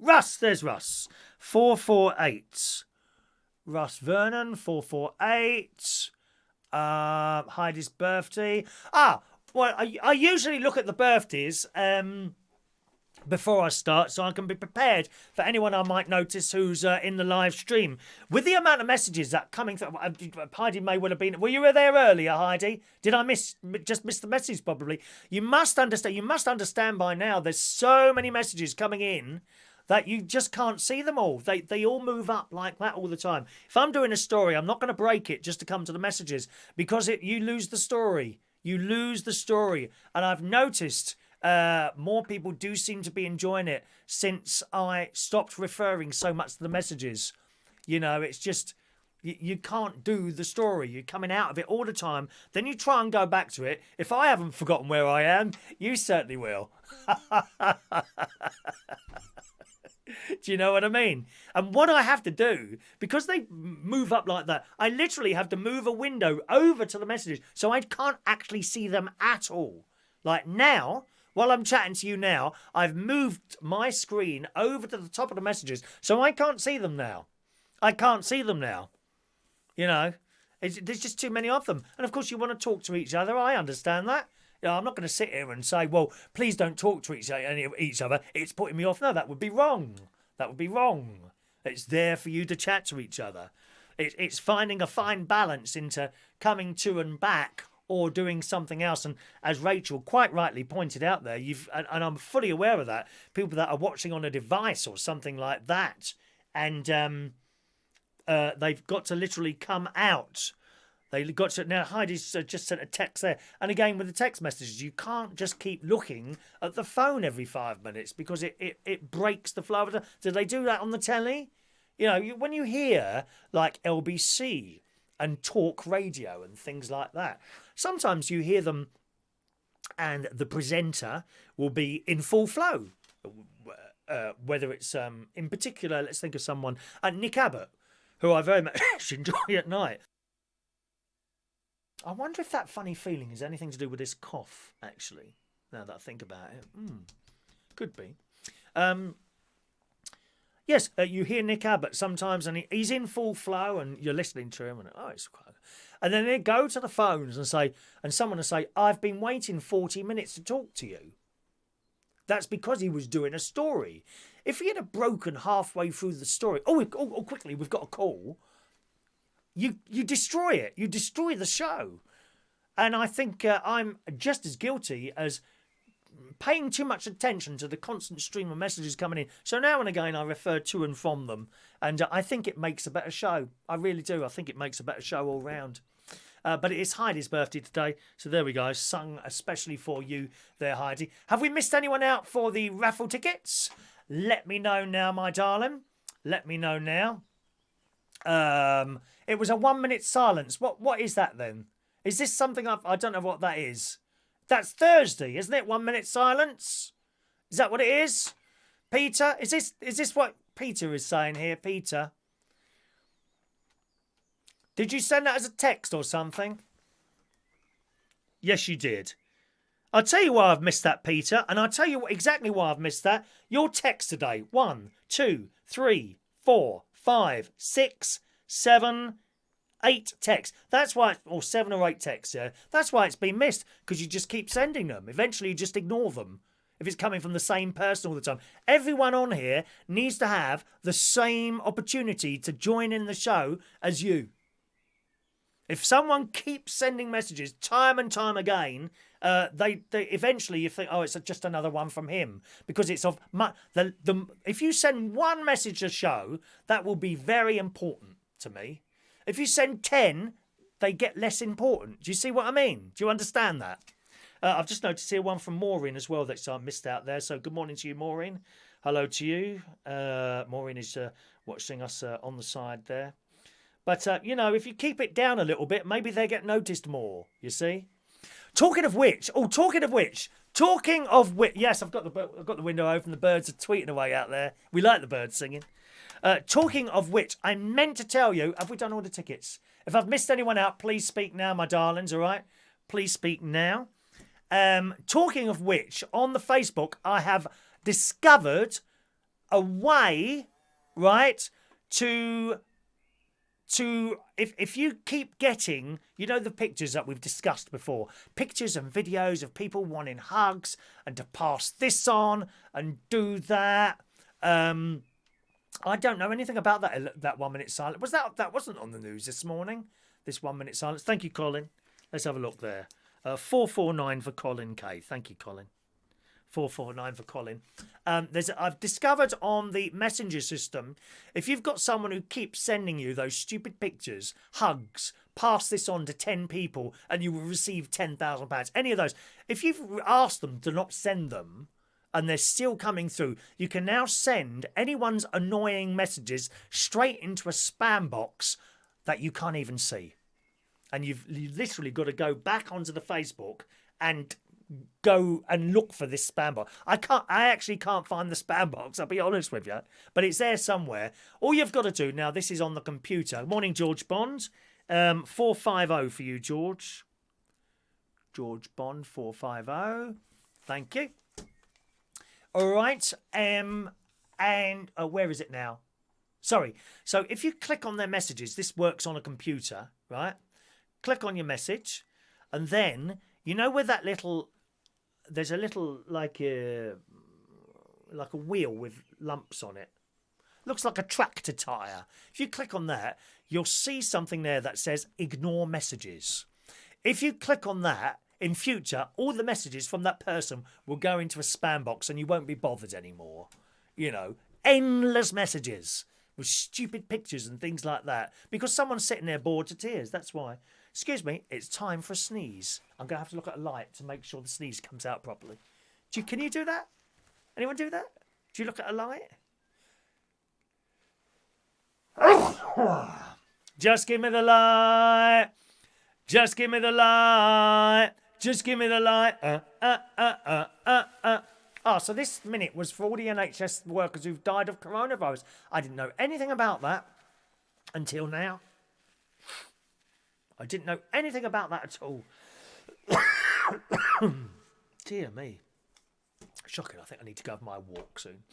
Russ, there's Russ. 448. Russ Vernon, 448. Heidi's birthday. Well, I usually look at the birthdays before I start, so I can be prepared for anyone I might notice who's in the live stream. With the amount of messages that coming through, Heidi may well have been. Were you there earlier, Heidi? Did I just miss the message? Probably. You must understand. You must understand by now. There's so many messages coming in that you just can't see them all. They all move up like that all the time. If I'm doing a story, I'm not going to break it just to come to the messages because you lose the story. You lose the story, and I've noticed. More people do seem to be enjoying it since I stopped referring so much to the messages. You know, it's just, you can't do the story. You're coming out of it all the time. Then you try and go back to it. If I haven't forgotten where I am, you certainly will. Do you know what I mean? And what I have to do, because they move up like that, I literally have to move a window over to the messages so I can't actually see them at all. Like now, while I'm chatting to you now, I've moved my screen over to the top of the messages so I can't see them now. I can't see them now. You know, there's just too many of them. And of course, you want to talk to each other. I understand that. You know, I'm not going to sit here and say, well, please don't talk to each other. It's putting me off. No, that would be wrong. That would be wrong. It's there for you to chat to each other. It's finding a fine balance into coming to and back or doing something else. And as Rachel quite rightly pointed out there, and I'm fully aware of that, people that are watching on a device or something like that, and they've got to literally come out. They got to, now Heidi's just sent a text there. And again, with the text messages, you can't just keep looking at the phone every 5 minutes because it breaks the flow of the... Do they do that on the telly? You know, when you hear like LBC and talk radio and things like that, sometimes you hear them and the presenter will be in full flow. Whether it's, in particular, let's think of someone, Nick Abbott, who I very much enjoy at night. I wonder if that funny feeling has anything to do with this cough, actually, now that I think about it. Could be. Yes, you hear Nick Abbott sometimes, and he's in full flow, and you're listening to him, and it's quite... And then they go to the phones and say, and someone will say, I've been waiting 40 minutes to talk to you. That's because he was doing a story. If he had broken halfway through the story, quickly, we've got a call. You destroy it. You destroy the show. And I think I'm just as guilty as paying too much attention to the constant stream of messages coming in. So now and again, I refer to and from them. And I think it makes a better show. I really do. I think it makes a better show all round. But it is Heidi's birthday today. So there we go. Sung especially for you there, Heidi. Have we missed anyone out for the raffle tickets? Let me know now, my darling. Let me know now. It was a 1 minute silence. What is that then? Is this something I don't know what that is. That's Thursday, isn't it? 1 minute silence. Is that what it is? Peter, is this what Peter is saying here? Peter, did you send that as a text or something? Yes, you did. I'll tell you why I've missed that, Peter, and I'll tell you exactly why I've missed that. Your text today: 1, 2, 3, 4, 5, 6, 7, 8 texts. That's why, or 7 or 8 texts, yeah. That's why it's been missed, because you just keep sending them. Eventually you just ignore them if it's coming from the same person all the time. Everyone on here needs to have the same opportunity to join in the show as you. If someone keeps sending messages time and time again, they eventually you think, oh, it's just another one from him, because it's of if you send one message a show, that will be very important to me. If you send 10, they get less important. Do you see what I mean? Do you understand that? I've just noticed here one from Maureen as well that I missed out there. So good morning to you, Maureen. Hello to you. Maureen is watching us on the side there. But, you know, if you keep it down a little bit, maybe they get noticed more, you see? Talking of which, yes, I've got the window open. The birds are tweeting away out there. We like the birds singing. Talking of which, I meant to tell you, have we done all the tickets? If I've missed anyone out, please speak now, my darlings, all right? Please speak now. Talking of which, on the Facebook, I have discovered a way, right, to if you keep getting, you know, the pictures that we've discussed before, pictures and videos of people wanting hugs and to pass this on and do that. I don't know anything about that 1 minute silence. That wasn't on the news this morning, this 1 minute silence. Thank you, Colin. Let's have a look there. 449 for Colin K. Thank you, Colin. 449 for Colin. I've discovered on the messenger system, if you've got someone who keeps sending you those stupid pictures, hugs, pass this on to 10 people and you will receive £10,000. Any of those. If you've asked them to not send them and they're still coming through, you can now send anyone's annoying messages straight into a spam box that you can't even see. And you've literally got to go back onto the Facebook and go and look for this spam box. I actually can't find the spam box, I'll be honest with you. But it's there somewhere. All you've got to do now, this is on the computer. Morning, George Bond. 450 for you, George. George Bond, 450. Thank you. All right. And where is it now? Sorry. So if you click on their messages, this works on a computer, right? Click on your message, and then you know where that little, there's a little like a wheel with lumps on it. Looks like a tractor tire. If you click on that, you'll see something there that says ignore messages. If you click on that, in future, all the messages from that person will go into a spam box and you won't be bothered anymore. You know, endless messages with stupid pictures and things like that. Because someone's sitting there bored to tears, that's why. Excuse me, it's time for a sneeze. I'm going to have to look at a light to make sure the sneeze comes out properly. Can you do that? Anyone do that? Do you look at a light? Just give me the light. Just give me the light. Just give me the light. Oh, so this minute was for all the NHS workers who've died of coronavirus. I didn't know anything about that until now. I didn't know anything about that at all. Dear me. Shocking. I think I need to go for my walk soon.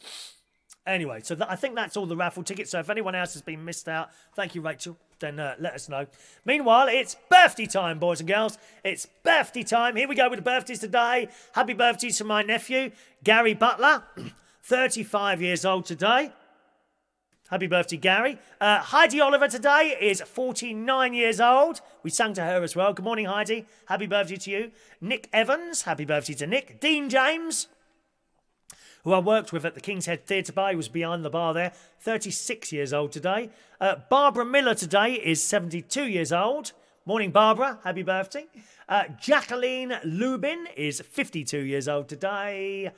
Anyway, so I think that's all the raffle tickets. So if anyone else has been missed out, thank you, Rachel. Then let us know. Meanwhile, it's birthday time, boys and girls. It's birthday time. Here we go with the birthdays today. Happy birthday to my nephew, Gary Butler, 35 years old today. Happy birthday, Gary. Heidi Oliver today is 49 years old. We sang to her as well. Good morning, Heidi. Happy birthday to you. Nick Evans. Happy birthday to Nick. Dean James, who I worked with at the King's Head Theatre Bar. He was behind the bar there. 36 years old today. Barbara Miller today is 72 years old. Morning, Barbara. Happy birthday. Jacqueline Lubin is 52 years old today.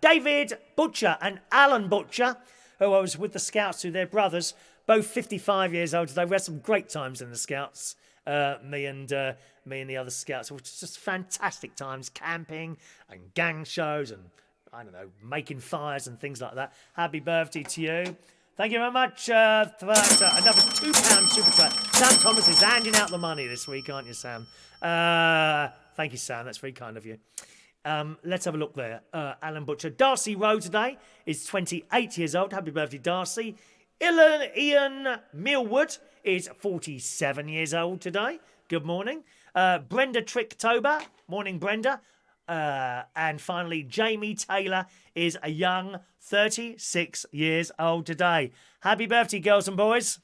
David Butcher and Alan Butcher, who I was with the Scouts, who they're brothers, both 55 years old today. We had some great times in the Scouts, me and the other Scouts, which was just fantastic times, camping and gang shows and, I don't know, making fires and things like that. Happy birthday to you. Thank you very much for that. Another £2 super chat. Sam Thomas is handing out the money this week, aren't you, Sam? Thank you, Sam. That's very kind of you. Let's have a look there. Alan Butcher. Darcy Rowe today is 28 years old. Happy birthday, Darcy. Ian Millwood is 47 years old today. Good morning. Brenda Tricktober. Morning, Brenda. And finally, Jamie Taylor is a young 36 years old today. Happy birthday, girls and boys.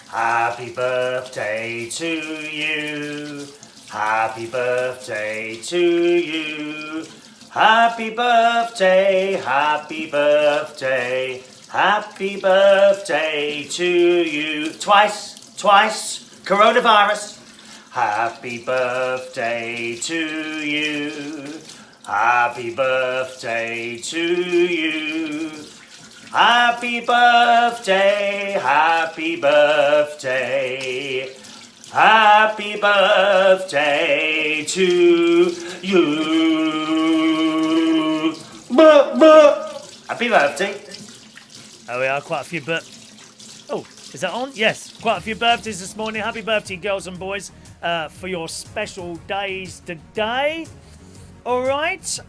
Happy birthday to you. Happy birthday to you. Happy birthday, happy birthday, happy birthday to you. Twice, coronavirus. Happy birthday to you. Happy birthday to you. Happy birthday, happy birthday. Happy birthday to you. Happy birthday. Oh, we are quite a few Oh, is that on? Yes, quite a few birthdays this morning. Happy birthday, girls and boys, for your special days today. All right.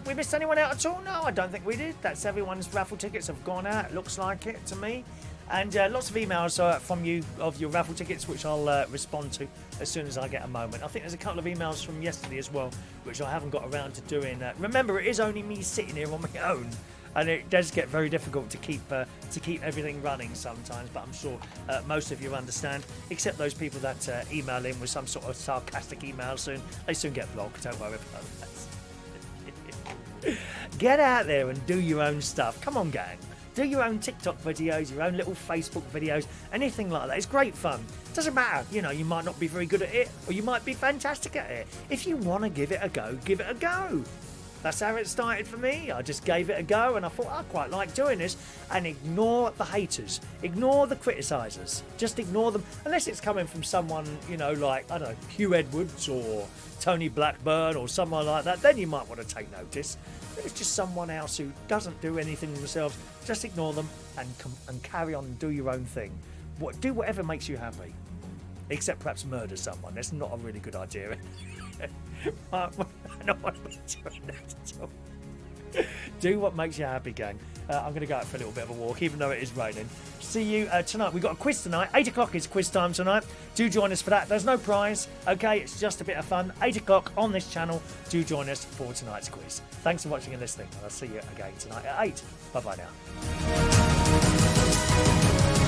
We missed anyone out at all? No, I don't think we did. That's everyone's raffle tickets have gone out. It looks like it to me. And lots of emails from you of your raffle tickets, which I'll respond to as soon as I get a moment. I think there's a couple of emails from yesterday as well, which I haven't got around to doing. Remember, it is only me sitting here on my own, and it does get very difficult to keep everything running sometimes. But I'm sure most of you understand, except those people that email in with some sort of sarcastic email soon. They soon get blocked. Don't worry about that. Get out there and do your own stuff. Come on, gang. Do your own TikTok videos, your own little Facebook videos, anything like that. It's great fun. Doesn't matter, you might not be very good at it, or you might be fantastic at it. If you want to give it a go, give it a go. That's how it started for me. I just gave it a go and I thought I quite like doing this. And ignore the haters, ignore the criticisers, just ignore them. Unless it's coming from someone, like, I don't know, Hugh Edwards or Tony Blackburn or someone like that, then you might want to take notice. But it's just someone else who doesn't do anything themselves. Just ignore them and carry on and do your own thing. Do whatever makes you happy. Except perhaps murder someone. That's not a really good idea. I don't want to be doing that at all. Do what makes you happy, gang. I'm going to go out for a little bit of a walk, even though it is raining. See you tonight. We've got a quiz tonight. 8 o'clock is quiz time tonight. Do join us for that. There's no prize, okay? It's just a bit of fun. 8 o'clock on this channel. Do join us for tonight's quiz. Thanks for watching and listening. I'll see you again tonight at 8. Bye-bye now.